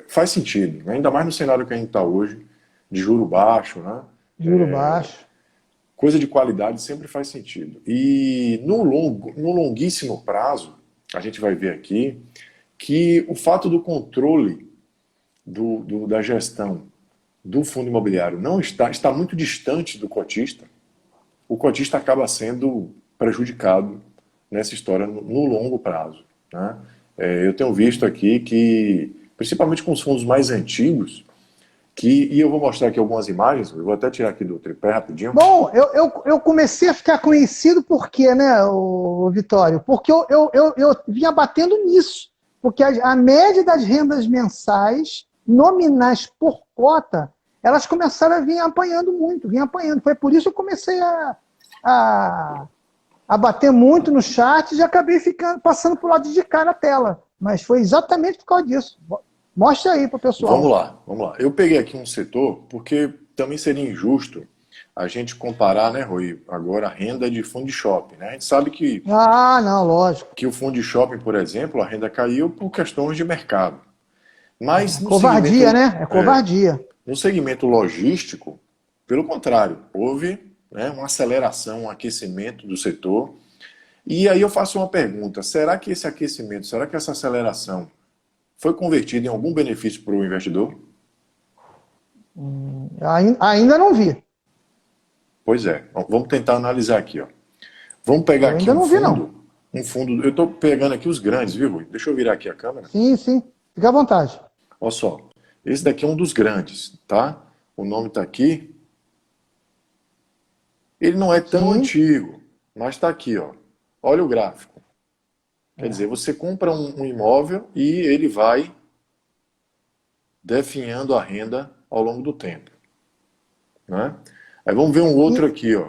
Speaker 1: faz sentido, né? Ainda mais no cenário que a gente está hoje, de juro baixo. Né?
Speaker 2: Juro baixo.
Speaker 1: Coisa de qualidade sempre faz sentido. E no longuíssimo prazo, a gente vai ver aqui que o fato do controle da gestão do fundo imobiliário não está muito distante do cotista, o cotista acaba sendo prejudicado nessa história no longo prazo, né? Eu tenho visto aqui que, principalmente com os fundos mais antigos, e eu vou mostrar aqui algumas imagens, eu vou até tirar aqui do tripé rapidinho.
Speaker 2: Bom, eu comecei a ficar conhecido por quê, né, o Vitório? Porque eu vinha batendo nisso. Porque a média das rendas mensais, nominais por cota, elas começaram a vir apanhando muito, vinha apanhando. Foi por isso que eu comecei a, a bater muito no chat e acabei passando para o lado de cá na tela. Mas foi exatamente por causa disso. Mostra aí para o
Speaker 1: Vamos
Speaker 2: pessoal.
Speaker 1: lá, vamos lá. Eu peguei aqui um setor, porque também seria injusto a gente comparar, né, Rui, agora a renda de fundo de shopping, né? A gente sabe
Speaker 2: Ah, não, lógico.
Speaker 1: que o fundo de shopping, por exemplo, a renda caiu por questões de mercado. Mas
Speaker 2: Covardia, né? É covardia.
Speaker 1: no segmento logístico, pelo contrário, houve, né, uma aceleração, um aquecimento do setor. E aí eu faço uma pergunta: será que esse aquecimento, será que essa aceleração foi convertida em algum benefício para o investidor?
Speaker 2: Ainda não vi.
Speaker 1: Pois é. Vamos tentar analisar aqui, ó. Vamos pegar
Speaker 2: Eu
Speaker 1: aqui
Speaker 2: ainda não vi, não.
Speaker 1: um fundo. Eu estou pegando aqui os grandes, viu, Rui? Deixa eu virar aqui a câmera.
Speaker 2: Sim, sim. Fica à vontade.
Speaker 1: Olha só. Esse daqui é um dos grandes, tá? O nome está aqui. Ele não é tão
Speaker 2: Sim.
Speaker 1: antigo, mas está aqui, ó. Olha o gráfico. Quer dizer, você compra um imóvel e ele vai definhando a renda ao longo do tempo, né? Aí vamos ver um outro aqui, ó.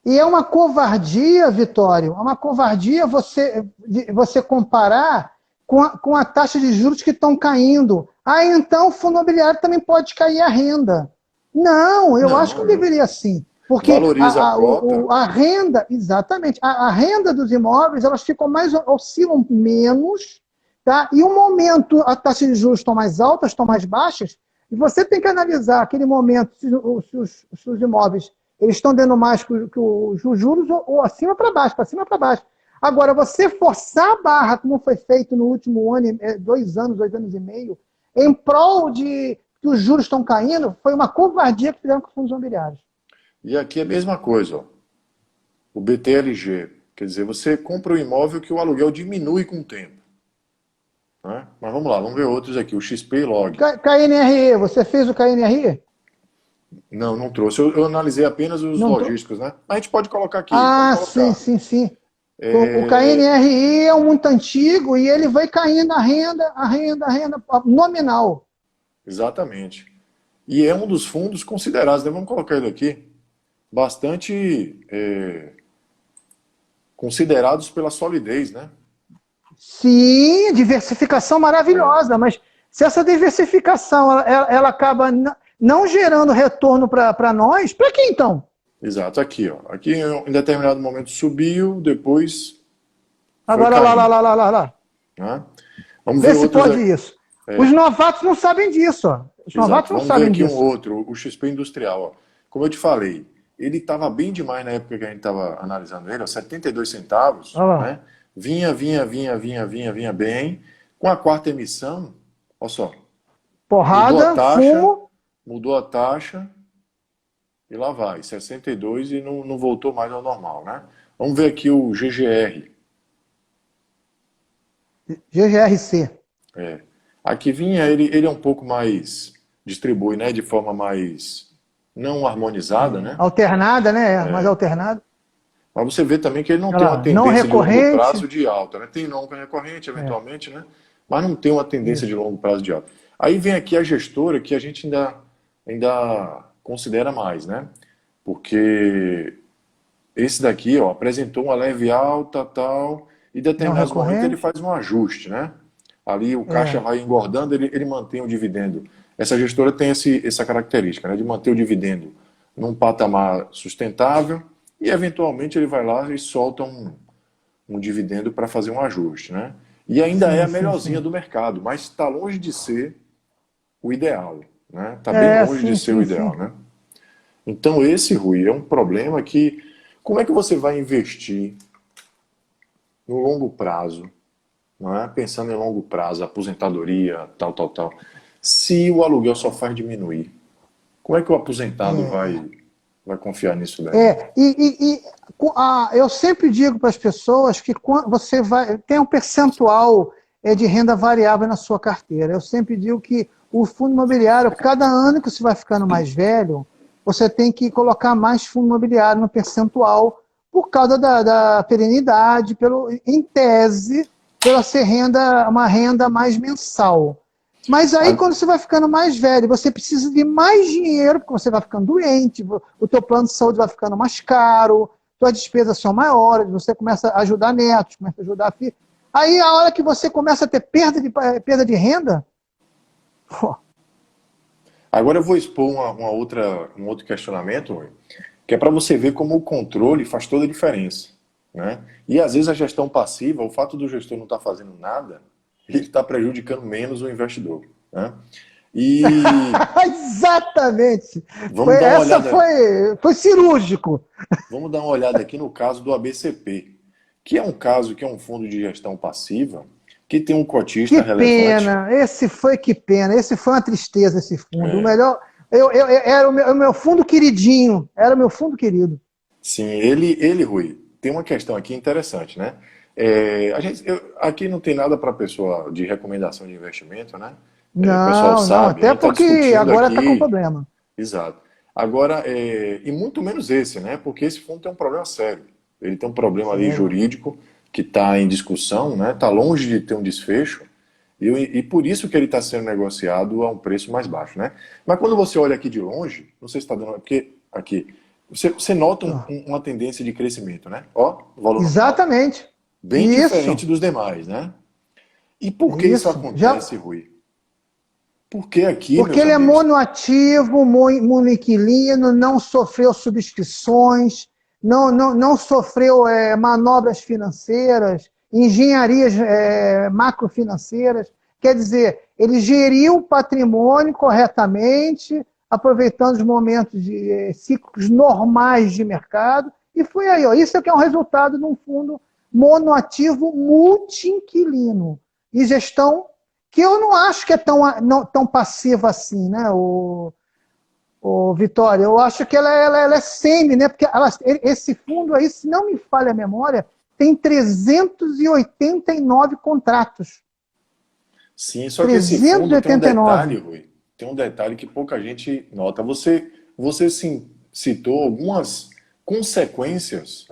Speaker 2: E é uma covardia, Vitório, é uma covardia você comparar com a taxa de juros que estão caindo. Ah, então o fundo imobiliário também pode cair a renda. Não, eu acho que não deveria sim. Porque
Speaker 1: Valoriza a cota.
Speaker 2: a renda, exatamente, a renda dos imóveis, elas ficam oscilam menos, tá? E um momento a taxa de juros estão mais altas, estão mais baixas, e você tem que analisar aquele momento se os imóveis eles estão dando mais que os juros ou acima para baixo, para cima para baixo. Agora, você forçar a barra, como foi feito no último ano, 2 anos e meio, em prol de que os juros estão caindo, foi uma covardia que fizeram com os fundos imobiliários.
Speaker 1: E aqui é a mesma coisa, ó. O BTLG. Quer dizer, você compra um imóvel que o aluguel diminui com o tempo, né? Mas vamos lá, vamos ver outros aqui. O XP e Log.
Speaker 2: KNRE, você fez o KNRE?
Speaker 1: Não trouxe. Eu analisei apenas os
Speaker 2: Não
Speaker 1: logísticos, né? Mas a gente pode colocar aqui.
Speaker 2: Ah,
Speaker 1: Pode
Speaker 2: sim,
Speaker 1: colocar.
Speaker 2: sim, sim. O KNRI é muito antigo e ele vai caindo a renda nominal.
Speaker 1: Exatamente. E é um dos fundos considerados, né? Vamos colocar ele aqui, bastante considerados pela solidez, né?
Speaker 2: Sim, diversificação maravilhosa, mas se essa diversificação ela acaba não gerando retorno para nós, para que então?
Speaker 1: Exato, aqui, ó. Aqui em determinado momento subiu, depois foi
Speaker 2: Agora
Speaker 1: caindo,
Speaker 2: lá.
Speaker 1: né? Vamos
Speaker 2: Vê
Speaker 1: ver
Speaker 2: se
Speaker 1: outros
Speaker 2: pode
Speaker 1: aqui.
Speaker 2: isso. Os novatos não sabem disso. Ó. Os novatos
Speaker 1: Exato,
Speaker 2: não
Speaker 1: vamos ver
Speaker 2: sabem
Speaker 1: aqui um
Speaker 2: disso.
Speaker 1: outro, o XP Industrial, ó. Como eu te falei, ele estava bem demais na época que a gente estava analisando ele, ó, 72 centavos,
Speaker 2: Olha lá.
Speaker 1: né? Vinha bem. Com a quarta emissão, olha só,
Speaker 2: Porrada, fumo.
Speaker 1: mudou a taxa e lá vai, 62 e não voltou mais ao normal, né? Vamos ver aqui o GGR.
Speaker 2: GGRC.
Speaker 1: Aqui vinha, ele é um pouco mais, distribui, né, de forma mais não harmonizada, né?
Speaker 2: Alternada, né? Mais alternada.
Speaker 1: Mas você vê também que ele não
Speaker 2: Olha
Speaker 1: tem uma
Speaker 2: lá, não
Speaker 1: tendência de longo
Speaker 2: recorrente.
Speaker 1: prazo de alta, né? Tem não recorrente, eventualmente, né? Mas não tem uma tendência de longo prazo de alta. Aí vem aqui a gestora que a gente ainda considera mais, né? Porque esse daqui, ó, apresentou uma leve alta, tal, e em
Speaker 2: Não
Speaker 1: determinados momentos ele
Speaker 2: recorrente.
Speaker 1: faz um ajuste, né? Ali o caixa vai engordando, ele mantém o dividendo. Essa gestora tem essa característica, né, de manter o dividendo num patamar sustentável e, eventualmente, ele vai lá e solta um dividendo para fazer um ajuste, né? E ainda é a melhorzinha do mercado, mas está longe de ser o ideal, né? Está bem longe de ser o ideal, né? Então esse, Rui, é um problema que como é que você vai investir no longo prazo, não é? Pensando em longo prazo, aposentadoria, tal, se o aluguel só faz diminuir? Como é que o aposentado vai vai confiar nisso daí.
Speaker 2: Eu sempre digo para as pessoas que quando você vai tem um percentual de renda variável na sua carteira. Eu sempre digo que o fundo imobiliário, cada ano que você vai ficando mais velho, você tem que colocar mais fundo imobiliário no percentual por causa da perenidade, em tese, pela ser uma renda mais mensal. Mas aí, quando você vai ficando mais velho, você precisa de mais dinheiro, porque você vai ficando doente, o teu plano de saúde vai ficando mais caro, suas despesas são maiores, você começa a ajudar netos, começa a ajudar filhos. Aí, a hora que você começa a ter perda de renda... Pô.
Speaker 1: Agora eu vou expor um outro questionamento, que é para você ver como o controle faz toda a diferença. Né? E às vezes a gestão passiva, o fato do gestor não estar fazendo nada, ele está prejudicando menos o investidor. Né? E
Speaker 2: exatamente! Foi cirúrgico.
Speaker 1: Vamos dar uma olhada aqui no caso do ABCP, que é um caso que é um fundo de gestão passiva, que tem um cotista relevante.
Speaker 2: Que pena, esse foi uma tristeza, esse fundo. O melhor, era o meu fundo queridinho, era o meu fundo querido.
Speaker 1: Sim, Rui, tem uma questão aqui interessante, né? Aqui não tem nada para pessoa de recomendação de investimento, né? O pessoal sabe,
Speaker 2: até porque agora está com problema.
Speaker 1: Exato. Agora, e muito menos esse, né? Porque esse fundo tem um problema sério. Ele tem um problema ali jurídico que está em discussão, né? Está longe de ter um desfecho e por isso que ele está sendo negociado a um preço mais baixo, né? Mas quando você olha aqui de longe, não sei se está dando, porque aqui você nota uma tendência de crescimento, né? Ó, valor
Speaker 2: exatamente.
Speaker 1: Normal, bem diferente dos demais, né? E por que isso acontece, Rui? Porque
Speaker 2: ele é monoativo, monoinquilino, não sofreu subscrições, não sofreu manobras financeiras, engenharias macrofinanceiras. Quer dizer, ele geriu o patrimônio corretamente, aproveitando os momentos de ciclos normais de mercado, e foi aí. Ó, isso é que é um resultado de um fundo monoativo multi-inquilino e gestão que eu não acho que é tão passiva assim, né, Vitória? Eu acho que ela é semi, né? Porque esse fundo aí, se não me falha a memória, tem 389 contratos.
Speaker 1: Sim, só que esse fundo tem um detalhe, Rui. Tem um detalhe que pouca gente nota. Você citou algumas consequências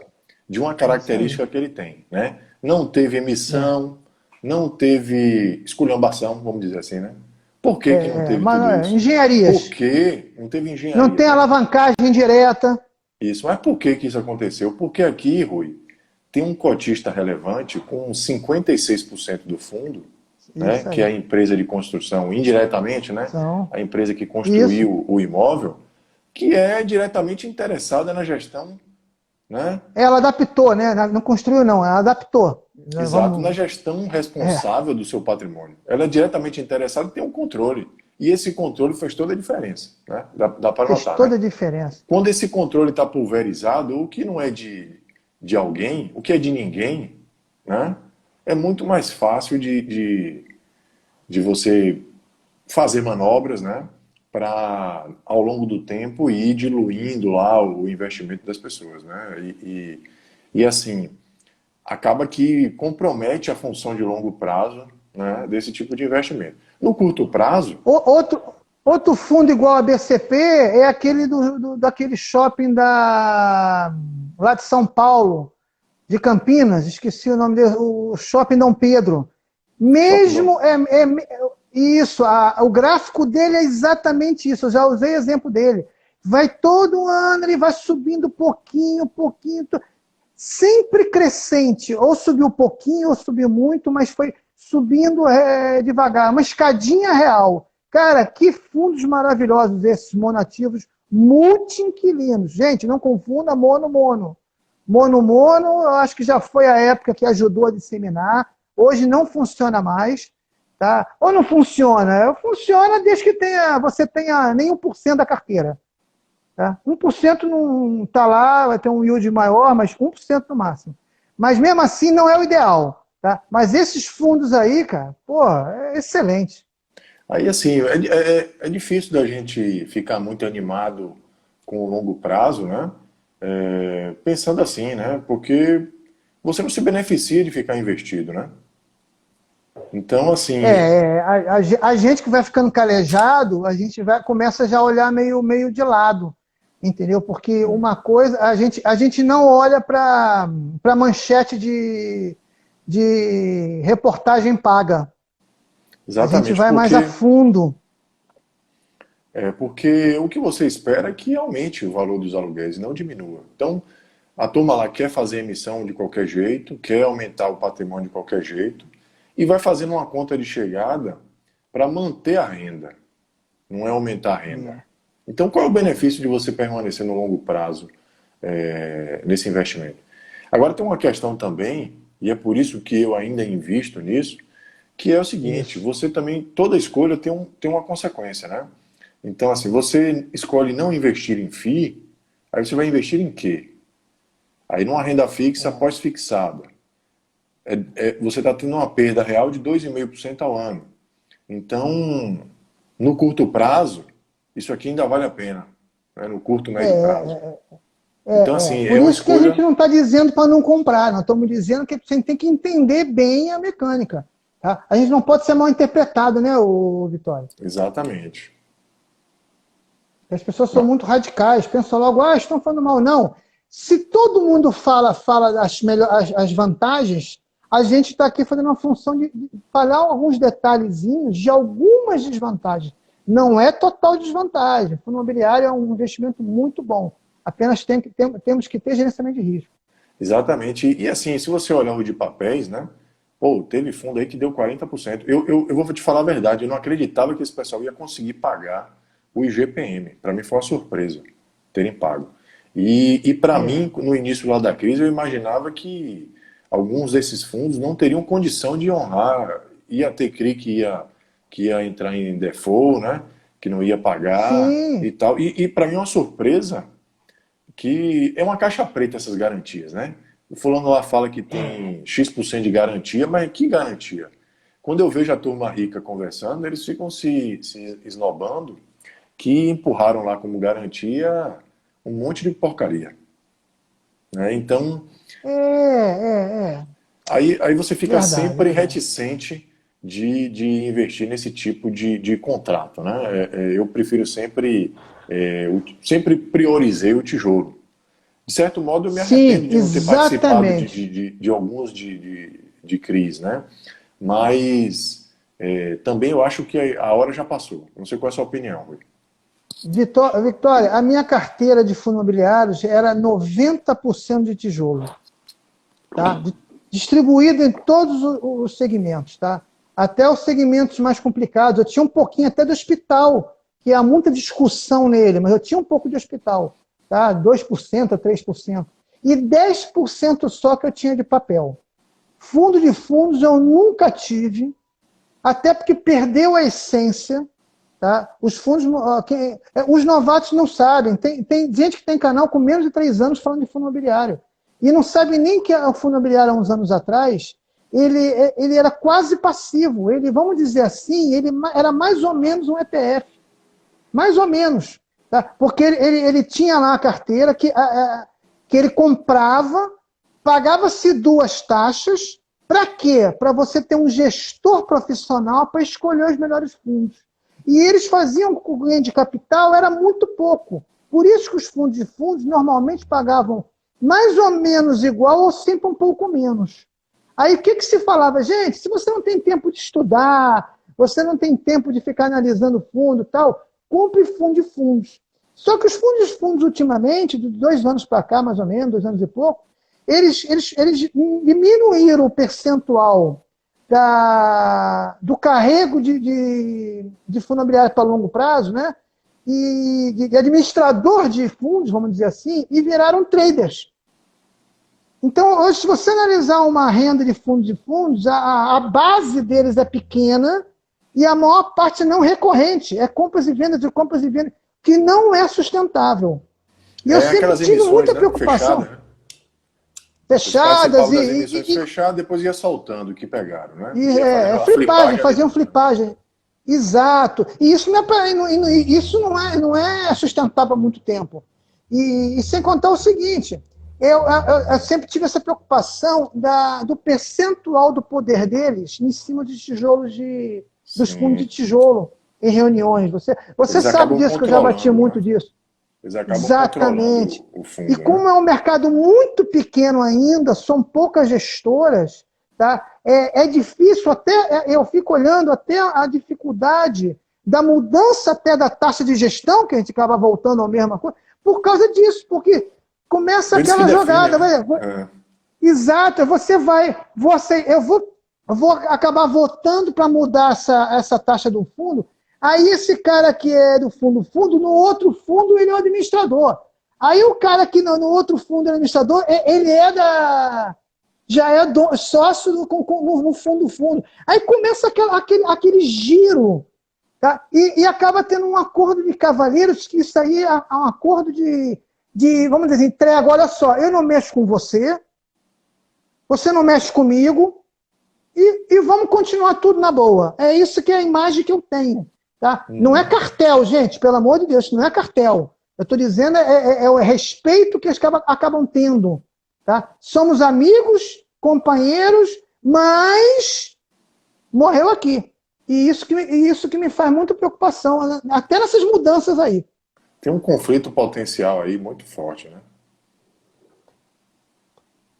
Speaker 1: de uma característica que ele tem, né? Não teve emissão, não teve esculhambação, vamos dizer assim, né? Por que não teve tudo isso?
Speaker 2: Engenharias.
Speaker 1: Por que não teve engenharia?
Speaker 2: Não tem alavancagem direta.
Speaker 1: Isso, mas por que isso aconteceu? Porque aqui, Rui, tem um cotista relevante com 56% do fundo, né, que é a empresa de construção, indiretamente, né, a empresa que construiu o imóvel, que é diretamente interessada na gestão. Né?
Speaker 2: Ela adaptou, né? Não construiu, não, ela adaptou.
Speaker 1: Exato, na gestão responsável do seu patrimônio. Ela é diretamente interessada em ter um controle. E esse controle faz toda a diferença. Né? Dá para notar.
Speaker 2: Faz toda a diferença.
Speaker 1: Quando esse controle está pulverizado, o que não é de alguém, o que é de ninguém, né? É muito mais fácil de você fazer manobras, né? Para, ao longo do tempo, ir diluindo lá o investimento das pessoas. Né? E assim, acaba que compromete a função de longo prazo, né, desse tipo de investimento. No curto prazo...
Speaker 2: Outro fundo igual a BCP é aquele daquele shopping lá de São Paulo, de Campinas, esqueci o nome dele, o Shopping Dom Pedro. Mesmo... Isso, o gráfico dele é exatamente isso, eu já usei exemplo dele. Vai todo ano, ele vai subindo pouquinho, sempre crescente, ou subiu pouquinho, ou subiu muito, mas foi subindo devagar, uma escadinha real. Cara, que fundos maravilhosos esses monoativos multi-inquilinos. Gente, não confunda mono-mono. Mono-mono, eu acho que já foi a época que ajudou a disseminar, hoje não funciona mais. Tá? Ou não funciona? Funciona desde que você tenha nem 1% da carteira. Tá? 1% não está lá, vai ter um yield maior, mas 1% no máximo. Mas mesmo assim não é o ideal. Tá? Mas esses fundos aí, cara, é excelente.
Speaker 1: Aí assim, é difícil da gente ficar muito animado com o longo prazo, né? Pensando assim, né? Porque você não se beneficia de ficar investido, né? Então, assim,
Speaker 2: A gente que vai ficando calejado, a gente começa já a olhar meio de lado, entendeu? Porque uma coisa, a gente não olha para manchete de reportagem paga. A gente
Speaker 1: exatamente
Speaker 2: vai mais a
Speaker 1: porque
Speaker 2: fundo.
Speaker 1: porque o que você espera é que aumente o valor dos aluguéis, não diminua. Então, a turma lá quer fazer emissão de qualquer jeito, quer aumentar o patrimônio de qualquer jeito, e vai fazendo uma conta de chegada para manter a renda, não é aumentar a renda.
Speaker 2: É.
Speaker 1: Então, qual é o benefício de você permanecer no longo prazo nesse investimento? Agora, tem uma questão também, e é por isso que eu ainda invisto nisso, que é o seguinte:
Speaker 2: Isso.
Speaker 1: você também, toda escolha tem uma consequência, né? Então, assim, você escolhe não investir em FII, aí você vai investir em quê? Aí numa renda fixa
Speaker 2: É.
Speaker 1: pós-fixada. Você está tendo uma perda real de 2,5% ao ano. Então, no curto prazo, isso aqui ainda vale a pena, né? No curto, médio prazo.
Speaker 2: É,
Speaker 1: Então, assim, é
Speaker 2: Por
Speaker 1: uma
Speaker 2: isso que a gente
Speaker 1: escolha.
Speaker 2: não está dizendo para não comprar, nós estamos dizendo que você tem que entender bem a mecânica. Tá? A gente não pode ser mal interpretado, né, Vitória?
Speaker 1: Exatamente.
Speaker 2: As pessoas são muito radicais, pensam logo, estão falando mal. Não. Se todo mundo fala as vantagens, a gente está aqui fazendo uma função de falar alguns detalhezinhos de algumas desvantagens. Não é total desvantagem. O fundo imobiliário é um investimento muito bom. Apenas temos que ter gerenciamento de risco.
Speaker 1: Exatamente. E assim, se você olhar o de papéis, né? Pô, teve fundo aí que deu 40%. Eu vou te falar a verdade, eu não acreditava que esse pessoal ia conseguir pagar o IGPM. Para mim foi uma surpresa terem pago. E para
Speaker 2: É.
Speaker 1: mim, no início lá da crise, eu imaginava que alguns desses fundos não teriam condição de honrar. Ia ter CRI que ia entrar em default, né? Que não ia pagar
Speaker 2: Sim.
Speaker 1: e tal. E para mim é uma surpresa que é uma caixa preta essas garantias, né? O fulano lá fala que tem X% de garantia, mas que garantia? Quando eu vejo a turma rica conversando, eles ficam se esnobando que empurraram lá como garantia um monte de porcaria, né? Então,
Speaker 2: É.
Speaker 1: aí você fica
Speaker 2: Verdade,
Speaker 1: sempre
Speaker 2: verdade.
Speaker 1: reticente de investir nesse tipo de contrato, né? Eu prefiro sempre, sempre priorizei o tijolo. De certo modo, eu me
Speaker 2: Sim,
Speaker 1: arrependo de não ter participado
Speaker 2: exatamente.
Speaker 1: de alguns de CRIs, né? Mas também eu acho que a hora já passou. Não sei qual é a sua opinião, Rui.
Speaker 2: Vitória, a minha carteira de fundos imobiliários era 90% de tijolo, tá? Distribuído em todos os segmentos, tá? Até os segmentos mais complicados. Eu tinha um pouquinho até do hospital, que há muita discussão nele, mas eu tinha um pouco de hospital, tá? 2% a 3%. E 10% só que eu tinha de papel. Fundo de fundos eu nunca tive, até porque perdeu a essência. Tá? Os fundos, os novatos não sabem. Tem gente que tem canal com menos de 3 anos falando de fundo imobiliário. E não sabe nem que o fundo imobiliário, há uns anos atrás, ele era quase passivo. Ele, vamos dizer assim, ele era mais ou menos um ETF. Mais ou menos. Tá? Porque ele tinha lá a carteira que ele comprava, pagava-se 2 taxas. Para quê? Para você ter um gestor profissional para escolher os melhores fundos. E eles faziam com o ganho de capital, era muito pouco. Por isso que os fundos de fundos normalmente pagavam mais ou menos igual ou sempre um pouco menos. Aí o que se falava? Gente, se você não tem tempo de estudar, você não tem tempo de ficar analisando fundo e tal, compre fundo de fundos. Só que os fundos de fundos, ultimamente, de 2 anos para cá, mais ou menos, 2 anos e pouco, eles diminuíram o percentual do carrego de fundo imobiliário para longo prazo, né? E de administrador de fundos, vamos dizer assim, e viraram traders. Então, hoje, se você analisar uma renda de fundos, a base deles é pequena e a maior parte não recorrente. É compras e vendas, que não é sustentável. E eu sempre
Speaker 1: Aquelas
Speaker 2: tive
Speaker 1: emissões,
Speaker 2: muita
Speaker 1: né?
Speaker 2: preocupação.
Speaker 1: Fechadas, né? Eles
Speaker 2: Fechadas
Speaker 1: participavam das emissões fechadas, depois ia soltando o que pegaram, né? Ia fazendo a
Speaker 2: flipagem,
Speaker 1: flipagem ali
Speaker 2: faziam
Speaker 1: dentro, né?
Speaker 2: flipagem. Exato. E isso não é sustentável há muito tempo. E sem contar o seguinte, eu sempre tive essa preocupação do percentual do poder deles em cima de tijolos dos fundos de
Speaker 1: Sim.
Speaker 2: tijolo em reuniões. Você
Speaker 1: Eles
Speaker 2: sabe
Speaker 1: acabam
Speaker 2: disso, que eu já bati
Speaker 1: controlando,
Speaker 2: muito
Speaker 1: né?
Speaker 2: disso.
Speaker 1: Eles acabam
Speaker 2: Exatamente.
Speaker 1: controlando o
Speaker 2: E
Speaker 1: fundo, né?
Speaker 2: como é um mercado muito pequeno ainda, são poucas gestoras, tá? É difícil, eu fico olhando até a dificuldade da mudança até da taxa de gestão, que a gente acaba voltando à mesma coisa, por causa disso, porque começa
Speaker 1: Eles que
Speaker 2: aquela
Speaker 1: definem,
Speaker 2: jogada.
Speaker 1: né? É.
Speaker 2: Exato, eu vou acabar votando para mudar essa taxa do fundo. Aí esse cara que é do fundo, no outro fundo ele é o administrador. Aí o cara que no outro fundo é administrador, ele já é sócio no fundo. Aí começa aquele giro, tá? E acaba tendo um acordo de cavalheiros, que isso aí é um acordo vamos dizer, entrega, olha só, eu não mexo com você, você não mexe comigo, e vamos continuar tudo na boa. É isso que é a imagem que eu tenho. Tá? Não é
Speaker 1: Uhum.
Speaker 2: cartel, gente, pelo amor de Deus, não é cartel. Eu estou dizendo o respeito que eles acabam tendo. Tá? Somos amigos, companheiros, mas morreu aqui. E isso que me faz muita preocupação, até nessas mudanças aí.
Speaker 1: Tem um conflito potencial aí muito forte, né?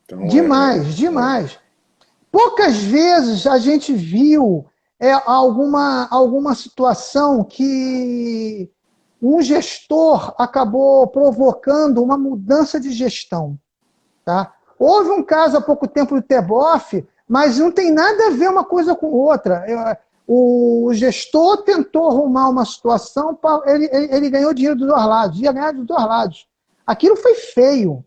Speaker 1: Então,
Speaker 2: Demais, demais. Poucas vezes a gente viu alguma situação que um gestor acabou provocando uma mudança de gestão. Tá? Houve um caso há pouco tempo do Teboff, mas não tem nada a ver uma coisa com outra. O gestor tentou arrumar uma situação, ele ganhou dinheiro dos dois lados, ia ganhar dos dois lados. Aquilo foi feio.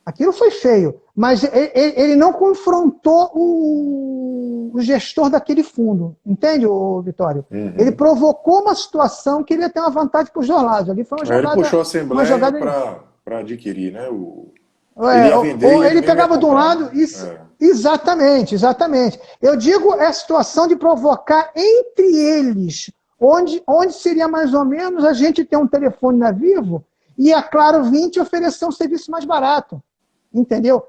Speaker 2: Aquilo foi feio, mas ele não confrontou o gestor daquele fundo, entende, Vitório? Ele
Speaker 1: uhum.
Speaker 2: provocou uma situação que ele ia ter uma vantagem para os dois lados. Ali foi
Speaker 1: Aí ele puxou a
Speaker 2: uma
Speaker 1: Assembleia
Speaker 2: jogada.
Speaker 1: para adquirir, né? Ele ia vender
Speaker 2: Ou
Speaker 1: e ele
Speaker 2: ele
Speaker 1: mesmo ia
Speaker 2: pegava de um
Speaker 1: comprar, né?
Speaker 2: lado, exatamente, exatamente. Eu digo a situação de provocar entre eles, onde seria mais ou menos a gente ter um telefone na Vivo e a Claro 20 oferecer um serviço mais barato. Entendeu?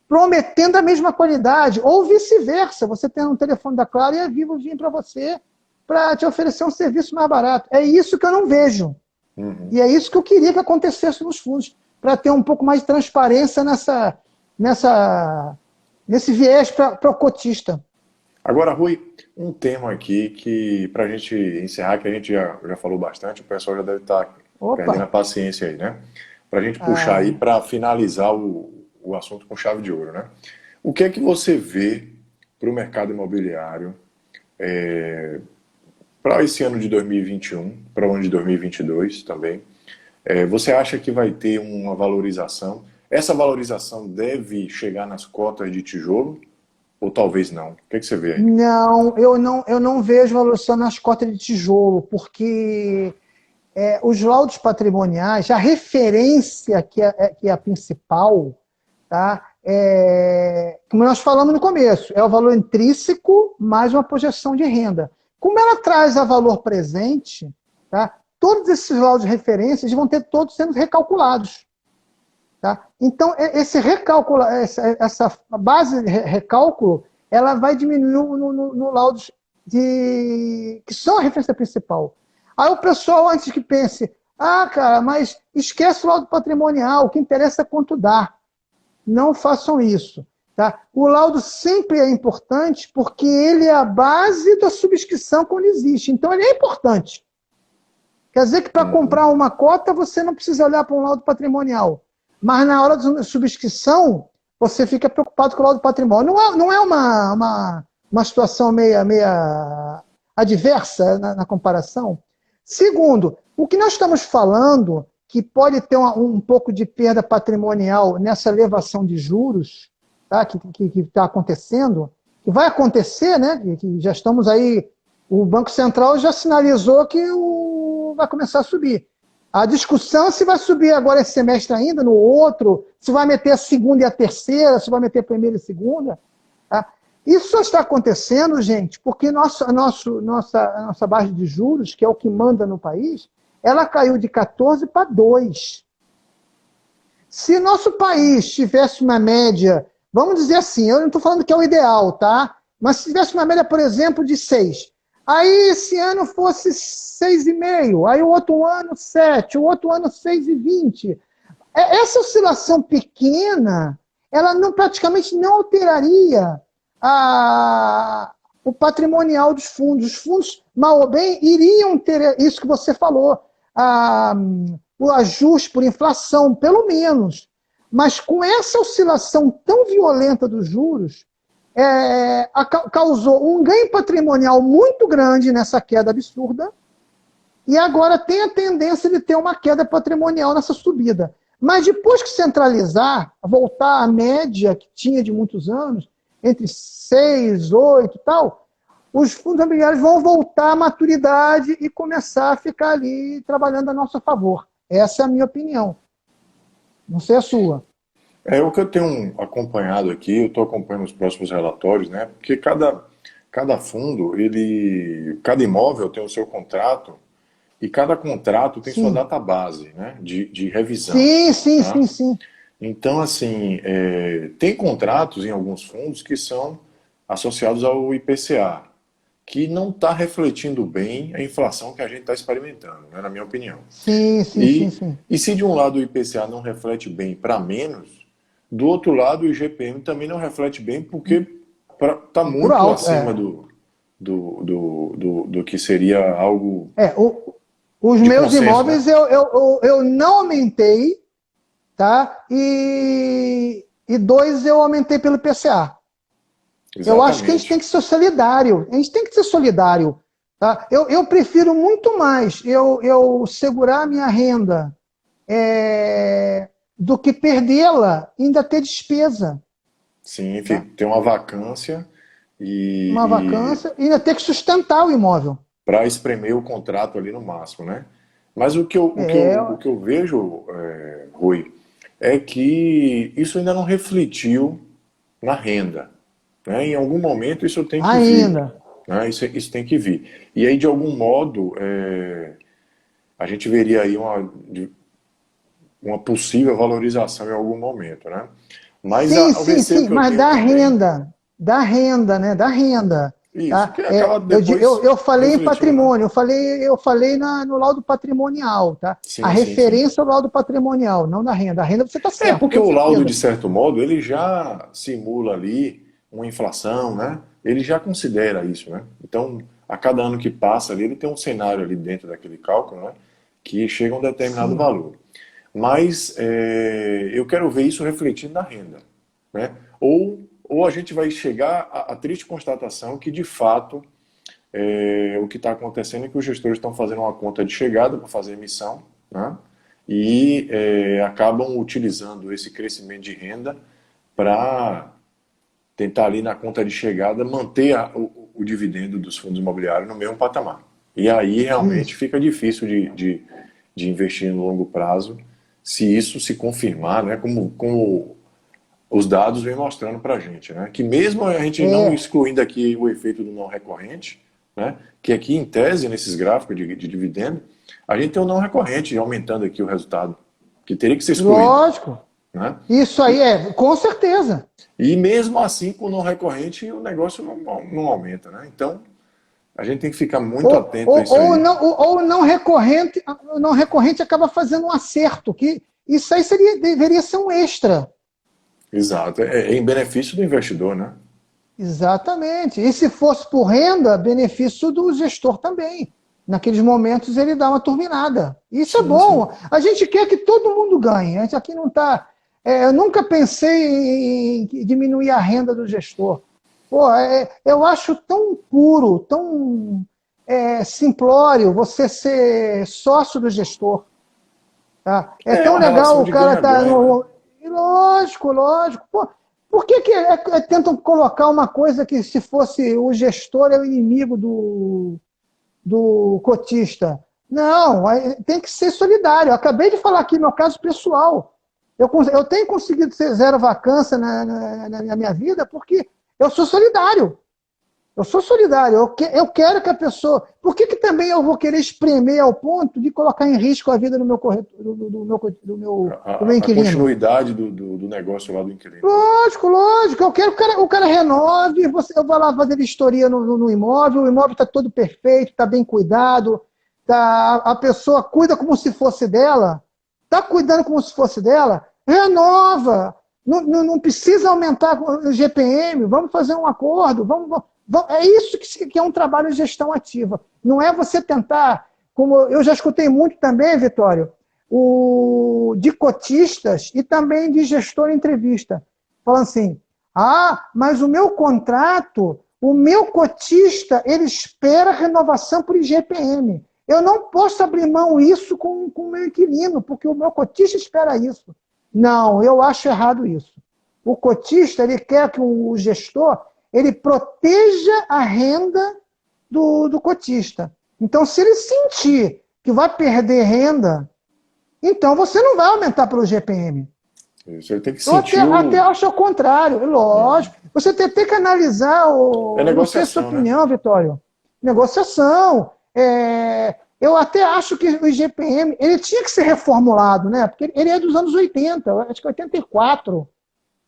Speaker 2: Prometendo a mesma qualidade, ou vice-versa. Você tem um telefone da Claro e a Vivo vir para você para te oferecer um serviço mais barato. É isso que eu não vejo.
Speaker 1: Uhum.
Speaker 2: E é isso que eu queria que acontecesse nos fundos, para ter um pouco mais de transparência nesse viés para o cotista.
Speaker 1: Agora, Rui, um tema aqui que, para a gente encerrar, que a gente já falou bastante, o pessoal já deve estar
Speaker 2: Opa!
Speaker 1: perdendo a paciência aí, né? Para a gente puxar aí
Speaker 2: Ah,
Speaker 1: para finalizar o assunto com chave de ouro, né? O que é que você vê para o mercado imobiliário para esse ano de 2021, para o ano de 2022 também? Você acha que vai ter uma valorização? Essa valorização deve chegar nas cotas de tijolo? Ou talvez não? O que é que você vê aí?
Speaker 2: não, eu não vejo valorização nas cotas de tijolo, porque os laudos patrimoniais, a referência que é a principal, tá? Como nós falamos no começo, é o valor intrínseco mais uma projeção de renda. Como ela traz a valor presente, tá? Todos esses laudos de referência vão ter todos sendo recalculados. Tá? Então, esse recálculo, essa base de recálculo, ela vai diminuir no laudos que são a referência principal. Aí o pessoal, antes que pense, cara, mas esquece o laudo patrimonial, o que interessa é quanto dá. Não façam isso. Tá? O laudo sempre é importante porque ele é a base da subscrição quando existe. Então, ele é importante. Quer dizer que para
Speaker 1: Uhum.
Speaker 2: comprar uma cota, você não precisa olhar para um laudo patrimonial. Mas na hora da subscrição, você fica preocupado com o laudo patrimônio. Não é uma situação meia adversa na comparação? Segundo, o que nós estamos falando, que pode ter um pouco de perda patrimonial nessa elevação de juros, tá, que está acontecendo, que vai acontecer, né, que já estamos aí, o Banco Central já sinalizou que vai começar a subir. A discussão é se vai subir agora esse semestre ainda, no outro, se vai meter a segunda e a terceira, se vai meter a primeira e a segunda. Tá? Isso só está acontecendo, gente, porque nossa base de juros, que é o que manda no país, ela caiu de 14 para 2. Se nosso país tivesse uma média, vamos dizer assim, eu não estou falando que é o ideal, tá? Mas se tivesse uma média, por exemplo, de 6, aí esse ano fosse 6,5, aí o outro ano 7, o outro ano 6,20. Essa oscilação pequena, ela não, praticamente não alteraria a, o patrimonial dos fundos. Os fundos, mal ou bem, iriam ter isso que você falou, o ajuste por inflação, pelo menos. Mas com essa oscilação tão violenta dos juros, causou um ganho patrimonial muito grande nessa queda absurda, e agora tem a tendência de ter uma queda patrimonial nessa subida. Mas depois que centralizar, voltar à média que tinha de muitos anos, entre 6, 8 e tal, os fundos imobiliários vão voltar à maturidade e começar a ficar ali trabalhando a nosso favor. Essa é a minha opinião. Não sei a sua.
Speaker 1: É o que eu tenho acompanhado aqui, eu estou acompanhando os próximos relatórios, né? Porque cada fundo, cada imóvel tem o seu contrato e cada contrato tem sua
Speaker 2: Sim.
Speaker 1: data base, né? De revisão,
Speaker 2: Sim, sim,
Speaker 1: tá?
Speaker 2: sim, sim.
Speaker 1: Então, assim, tem contratos em alguns fundos que são associados ao IPCA, que não está refletindo bem a inflação que a gente está experimentando, né, na minha opinião.
Speaker 2: Sim, sim, sim,
Speaker 1: E,
Speaker 2: sim.
Speaker 1: e se de um lado o IPCA não reflete bem para menos, do outro lado o IGPM também não reflete bem porque está
Speaker 2: Por
Speaker 1: muito
Speaker 2: alto.
Speaker 1: acima do que seria algo
Speaker 2: É, os
Speaker 1: de
Speaker 2: meus
Speaker 1: consenso, né?
Speaker 2: imóveis eu não aumentei, tá? E dois eu aumentei pelo IPCA. Eu acho que a gente tem
Speaker 1: Exatamente.
Speaker 2: que ser solidário. A gente tem que ser solidário. Tá? Eu prefiro muito mais eu segurar a minha renda do que perdê-la e ainda ter despesa.
Speaker 1: Sim, enfim,
Speaker 2: Tá?
Speaker 1: tem uma vacância
Speaker 2: Uma
Speaker 1: e
Speaker 2: vacância e ainda ter que sustentar o imóvel.
Speaker 1: para espremer o contrato ali no máximo, né? Mas o que eu vejo, Rui, é que isso ainda não refletiu na renda, né? Em algum momento isso tem que vir,
Speaker 2: Ainda.
Speaker 1: né? Isso tem que vir. E aí, de algum modo, a gente veria aí uma possível valorização em algum momento, né? Mas
Speaker 2: Sim,
Speaker 1: o
Speaker 2: sim,
Speaker 1: receio
Speaker 2: sim,
Speaker 1: que eu
Speaker 2: mas
Speaker 1: tenho também,
Speaker 2: da renda, né? Da renda.
Speaker 1: isso,
Speaker 2: Tá?
Speaker 1: que acaba depois
Speaker 2: Eu falei em
Speaker 1: refletindo, né?
Speaker 2: patrimônio, eu falei no laudo patrimonial, tá? A
Speaker 1: Sim, sim, sim.
Speaker 2: referência é o laudo patrimonial, não da renda. A renda você está
Speaker 1: É,
Speaker 2: certo,
Speaker 1: porque
Speaker 2: com
Speaker 1: o laudo, de
Speaker 2: certeza.
Speaker 1: certo modo, ele já simula ali uma inflação, né? Ele já considera isso, né? Então, a cada ano que passa ali, ele tem um cenário ali dentro daquele cálculo, né? Que chega a um determinado
Speaker 2: Sim.
Speaker 1: valor. Mas eu quero ver isso refletindo na renda, né? Ou a gente vai chegar à triste constatação que, de fato, o que está acontecendo é que os gestores estão fazendo uma conta de chegada para fazer emissão, né? E acabam utilizando esse crescimento de renda para tentar ali na conta de chegada manter o dividendo dos fundos imobiliários no mesmo patamar. E aí realmente
Speaker 2: Isso.
Speaker 1: fica difícil de investir no longo prazo se isso se confirmar, né? Como os dados vêm mostrando para a gente, né? Que mesmo a gente não
Speaker 2: É,
Speaker 1: excluindo aqui o efeito do não recorrente, né? Que aqui em tese, nesses gráficos de dividendo, a gente tem o não recorrente aumentando aqui o resultado, que teria que ser excluído,
Speaker 2: lógico.
Speaker 1: né?
Speaker 2: Isso aí com certeza.
Speaker 1: E mesmo assim, com o não recorrente, o negócio não aumenta, né? Então, a gente tem que ficar muito atento a isso aí.
Speaker 2: O não recorrente acaba fazendo um acerto, que isso aí deveria ser um extra.
Speaker 1: Exato. É em benefício do investidor, né?
Speaker 2: Exatamente. E se fosse por renda, benefício do gestor também. Naqueles momentos ele dá uma turbinada. Isso é
Speaker 1: Sim, sim.
Speaker 2: bom. A gente quer que todo mundo ganhe. A gente aqui não está. Eu nunca pensei em diminuir a renda do gestor. Pô, eu acho tão puro, tão simplório você ser sócio do gestor. Tá? É
Speaker 1: É
Speaker 2: tão
Speaker 1: uma
Speaker 2: legal
Speaker 1: relação
Speaker 2: o
Speaker 1: de
Speaker 2: cara tá
Speaker 1: ganha-ganha, né?
Speaker 2: no. E lógico, lógico. Pô, por que tentam colocar uma coisa que se fosse o gestor é o inimigo do cotista? Não, tem que ser solidário. Eu acabei de falar aqui meu caso pessoal. Eu tenho conseguido ser zero vacância na minha vida porque eu sou solidário. Eu sou solidário, eu quero que a pessoa... Por que também eu vou querer espremer ao ponto de colocar em risco a vida do meu corretor, do meu
Speaker 1: A
Speaker 2: inquilino?
Speaker 1: continuidade do negócio lá do inquilino, né?
Speaker 2: Lógico, lógico. Eu quero que o cara renove, eu vou lá fazer vistoria no imóvel, o imóvel está todo perfeito, está bem cuidado, a pessoa cuida como se fosse dela, está cuidando como se fosse dela, renova. Não precisa aumentar o GPM, vamos fazer um acordo, é isso que é um trabalho de gestão ativa. Não é você tentar, como eu já escutei muito também, Vitório, de cotistas e também de gestor em entrevista. Falando assim, mas o meu contrato, o meu cotista, ele espera renovação por IGPM. Eu não posso abrir mão isso com o meu inquilino, porque o meu cotista espera isso. Não, eu acho errado isso. O cotista, ele quer que o gestor ele proteja a renda do cotista. Então, se ele sentir que vai perder renda, então você não vai aumentar pelo GPM.
Speaker 1: Isso aí tem que
Speaker 2: Eu até acho ao contrário, lógico. Você tem que analisar não sei a sua opinião, né? Vitório. Negociação. Eu até acho que o IGPM ele tinha que ser reformulado, né? Porque ele é dos anos 80, acho que 84.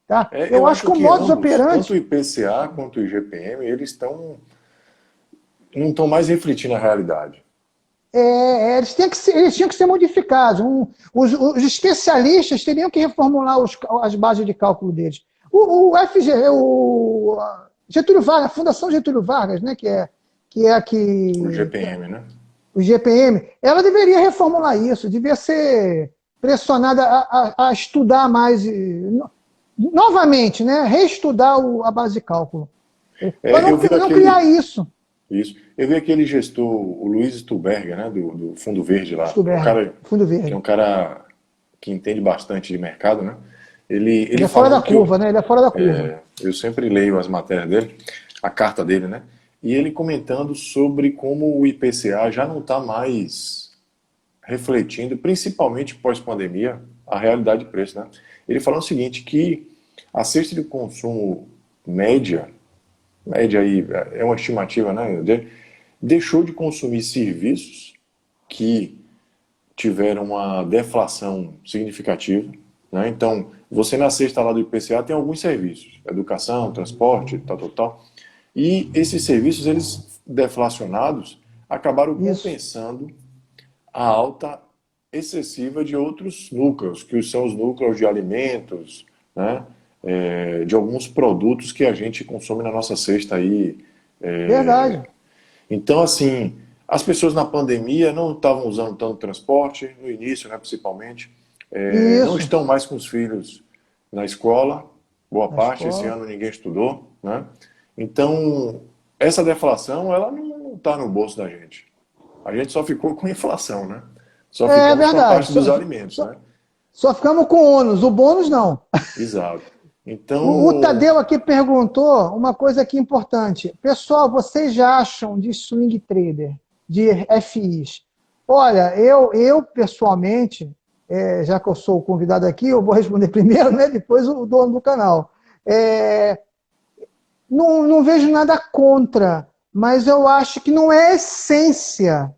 Speaker 2: Tá? Eu acho que o modus operandi...
Speaker 1: Tanto o IPCA quanto o IGPM, eles não estão mais refletindo a realidade.
Speaker 2: Eles tinham que ser modificados. Os especialistas teriam que reformular as bases de cálculo deles. O Getúlio Vargas, a Fundação Getúlio Vargas, né, que é a que...
Speaker 1: O GPM, né?
Speaker 2: O GPM, ela deveria reformular isso, devia ser pressionada a estudar mais, novamente, né, reestudar a base de cálculo. Para não criar isso.
Speaker 1: Isso. Eu vi aquele gestor, o Luiz Stuberger, né, do Fundo Verde lá.
Speaker 2: Fundo Verde.
Speaker 1: Que é um cara que entende bastante de mercado, né? Ele
Speaker 2: é fora da curva, né? Ele é fora da curva.
Speaker 1: Eu sempre leio as matérias dele, a carta dele, né? E ele comentando sobre como o IPCA já não está mais refletindo, principalmente pós-pandemia, a realidade de preço, né? Ele falou o seguinte, que a cesta de consumo média aí é uma estimativa, né, dele, deixou de consumir serviços que tiveram uma deflação significativa, né? Então, você na cesta lá do IPCA tem alguns serviços, educação, transporte, tal. E esses serviços, eles deflacionados, acabaram compensando a alta excessiva de outros núcleos, que são os núcleos de alimentos, né? De alguns produtos que a gente consome na nossa cesta aí.
Speaker 2: Verdade.
Speaker 1: Então, assim, as pessoas na pandemia não estavam usando tanto transporte, no início, né, principalmente. Não estão mais com os filhos na escola, boa parte, esse ano ninguém estudou, né? Então, essa deflação, ela não está no bolso da gente. A gente só ficou com inflação, né? Só ficamos com a parte dos alimentos, né?
Speaker 2: Só ficamos com ônus, o bônus não.
Speaker 1: Exato. Então...
Speaker 2: O Tadeu aqui perguntou uma coisa aqui importante. Pessoal, vocês já acham de swing trader, de FIs? Olha, eu pessoalmente, já que eu sou o convidado aqui, eu vou responder primeiro, né? Depois o dono do canal. Não vejo nada contra, mas eu acho que não é essência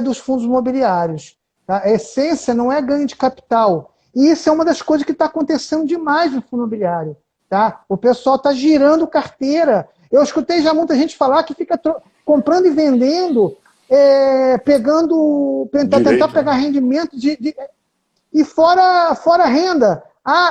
Speaker 2: dos fundos imobiliários. Tá? A essência não é ganho de capital. E isso é uma das coisas que está acontecendo demais no fundo imobiliário. Tá? O pessoal está girando carteira. Eu escutei já muita gente falar que fica comprando e vendendo, tentar pegar rendimento e fora renda.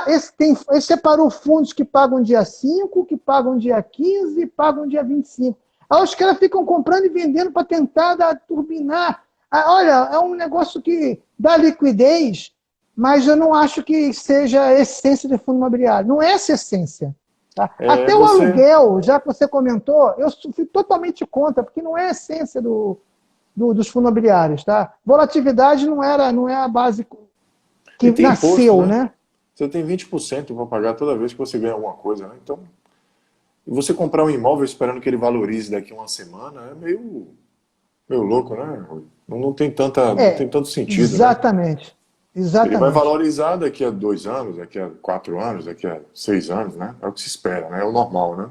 Speaker 2: Esse separou fundos que pagam dia 5, que pagam dia 15 e pagam dia 25. Aí os caras ficam comprando e vendendo para tentar turbinar. Olha, é um negócio que dá liquidez, mas eu não acho que seja a essência de fundo imobiliário. Não é essa essência. Tá? Até o aluguel, já que você comentou, eu fui totalmente contra, porque não é a essência dos fundos imobiliários. Tá? Volatilidade não é a base que nasceu,
Speaker 1: imposto,
Speaker 2: né?
Speaker 1: Você tem 20% para pagar toda vez que você ganha alguma coisa, né? Então, você comprar um imóvel esperando que ele valorize daqui a uma semana é meio louco, né? Não tem tanto sentido.
Speaker 2: Exatamente.
Speaker 1: Né?
Speaker 2: Exatamente.
Speaker 1: Ele vai valorizar daqui a 2 anos, daqui a 4 anos, daqui a 6 anos, né? É o que se espera, né? É o normal, né?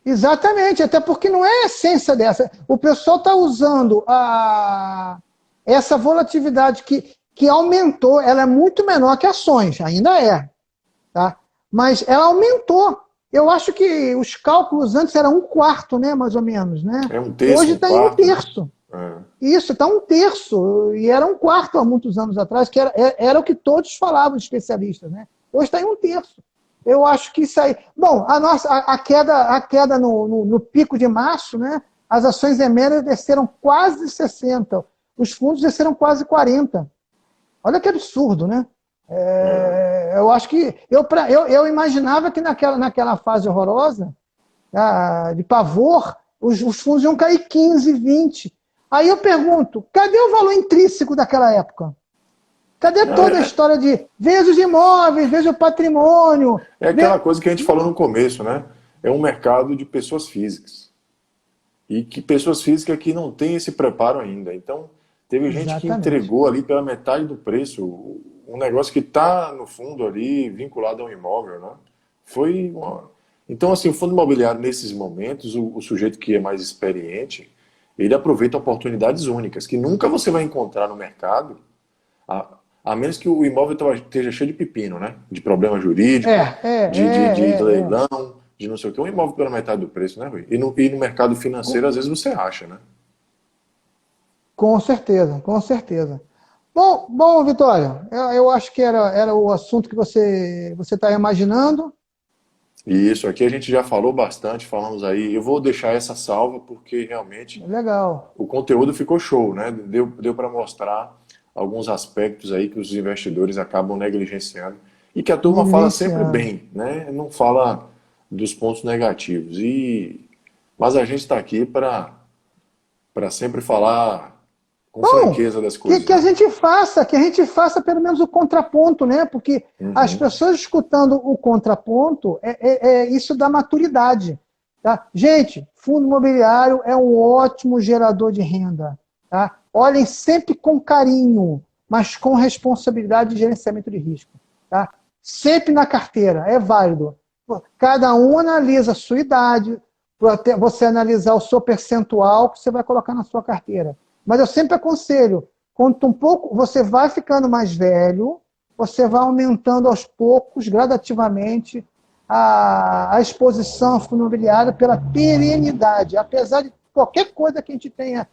Speaker 2: Exatamente, até porque não é a essência dessa. O pessoal está usando essa volatilidade que aumentou, ela é muito menor que ações, ainda é, tá? Mas ela aumentou. Eu acho que os cálculos antes eram um quarto, né, mais ou menos, né?
Speaker 1: É um terço,
Speaker 2: Hoje
Speaker 1: um
Speaker 2: está em um
Speaker 1: quarto, né?
Speaker 2: terço.
Speaker 1: É.
Speaker 2: Isso, está um terço. E era um quarto há muitos anos atrás, que era o que todos falavam, os especialistas, né? Hoje está em um terço. Eu acho que isso aí. Bom, a queda no pico de março, né? As ações emergentes desceram quase 60. Os fundos desceram quase 40. Olha que absurdo, né? Eu acho que. Eu imaginava que naquela fase horrorosa, de pavor, os fundos iam cair 15, 20. Aí eu pergunto: cadê o valor intrínseco daquela época? Cadê toda a história de veja os imóveis, veja o patrimônio?
Speaker 1: É aquela coisa que a gente falou no começo, né? É um mercado de pessoas físicas. E que pessoas físicas que não têm esse preparo ainda. Então, teve gente que
Speaker 2: Exatamente.
Speaker 1: entregou ali pela metade do preço um negócio que está, no fundo, ali, vinculado ao imóvel, né? Foi uma... Então, assim, o fundo imobiliário, nesses momentos, o sujeito que é mais experiente, ele aproveita oportunidades únicas, que nunca você vai encontrar no mercado, a, a menos que o imóvel esteja cheio de pepino, né? De problema
Speaker 2: É,
Speaker 1: jurídico,
Speaker 2: é,
Speaker 1: de
Speaker 2: é, é, é.
Speaker 1: leilão, de não sei o que. Um imóvel pela metade do preço, né, Rui? E no mercado financeiro, às vezes você acha, né?
Speaker 2: Com certeza, com certeza. Bom, Vitória, eu acho que era o assunto que você está imaginando.
Speaker 1: E isso aqui a gente já falou bastante, falamos aí. Eu vou deixar essa salva porque realmente
Speaker 2: Legal.
Speaker 1: o conteúdo ficou show, né? Deu para mostrar alguns aspectos aí que os investidores acabam negligenciando e que a turma fala sempre
Speaker 2: Negligenciando.
Speaker 1: bem, né? Não fala dos pontos negativos. Mas a gente está aqui para sempre falar com
Speaker 2: Bom,
Speaker 1: franqueza das
Speaker 2: que,
Speaker 1: coisas,
Speaker 2: que a
Speaker 1: né?
Speaker 2: gente faça, que a gente faça pelo menos o contraponto, né? Porque as
Speaker 1: Uhum.
Speaker 2: pessoas escutando o contraponto, é isso da maturidade. Tá? Gente, fundo imobiliário é um ótimo gerador de renda. Tá? Olhem sempre com carinho, mas com responsabilidade de gerenciamento de risco. Tá? Sempre na carteira, é válido. Cada um analisa a sua idade, para você analisar o seu percentual que você vai colocar na sua carteira. Mas eu sempre aconselho, quanto um pouco você vai ficando mais velho, você vai aumentando aos poucos, gradativamente, a exposição ao fundo imobiliário pela perenidade. Apesar de qualquer coisa que a gente tenha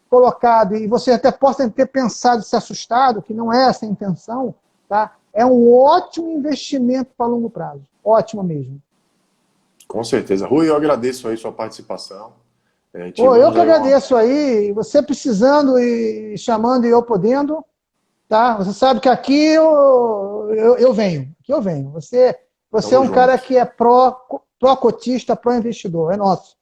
Speaker 2: colocado, e você até possa ter pensado, se assustado, que não é essa a intenção, tá? É um ótimo investimento para longo prazo. Ótimo mesmo.
Speaker 1: Com certeza. Rui, eu agradeço aí sua participação.
Speaker 2: Pô, eu
Speaker 1: Tivemos
Speaker 2: que
Speaker 1: aí uma.
Speaker 2: agradeço aí, você precisando e chamando e eu podendo, tá? Você sabe que aqui eu venho, aqui eu venho. Você é
Speaker 1: Tamo
Speaker 2: um cara
Speaker 1: junto.
Speaker 2: que é pró-cotista, pró-investidor, é nosso.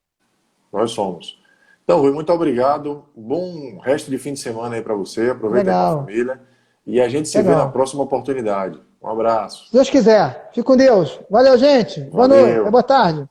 Speaker 1: Nós somos. Então, Rui, muito obrigado. Bom resto de fim de semana aí para você. Aproveita aí com a
Speaker 2: Legal,
Speaker 1: família. E a gente se vê na
Speaker 2: legal.
Speaker 1: próxima oportunidade. Um abraço.
Speaker 2: Se Deus quiser, fique com Deus. Valeu, gente. Boa noite,
Speaker 1: Valeu.
Speaker 2: boa tarde.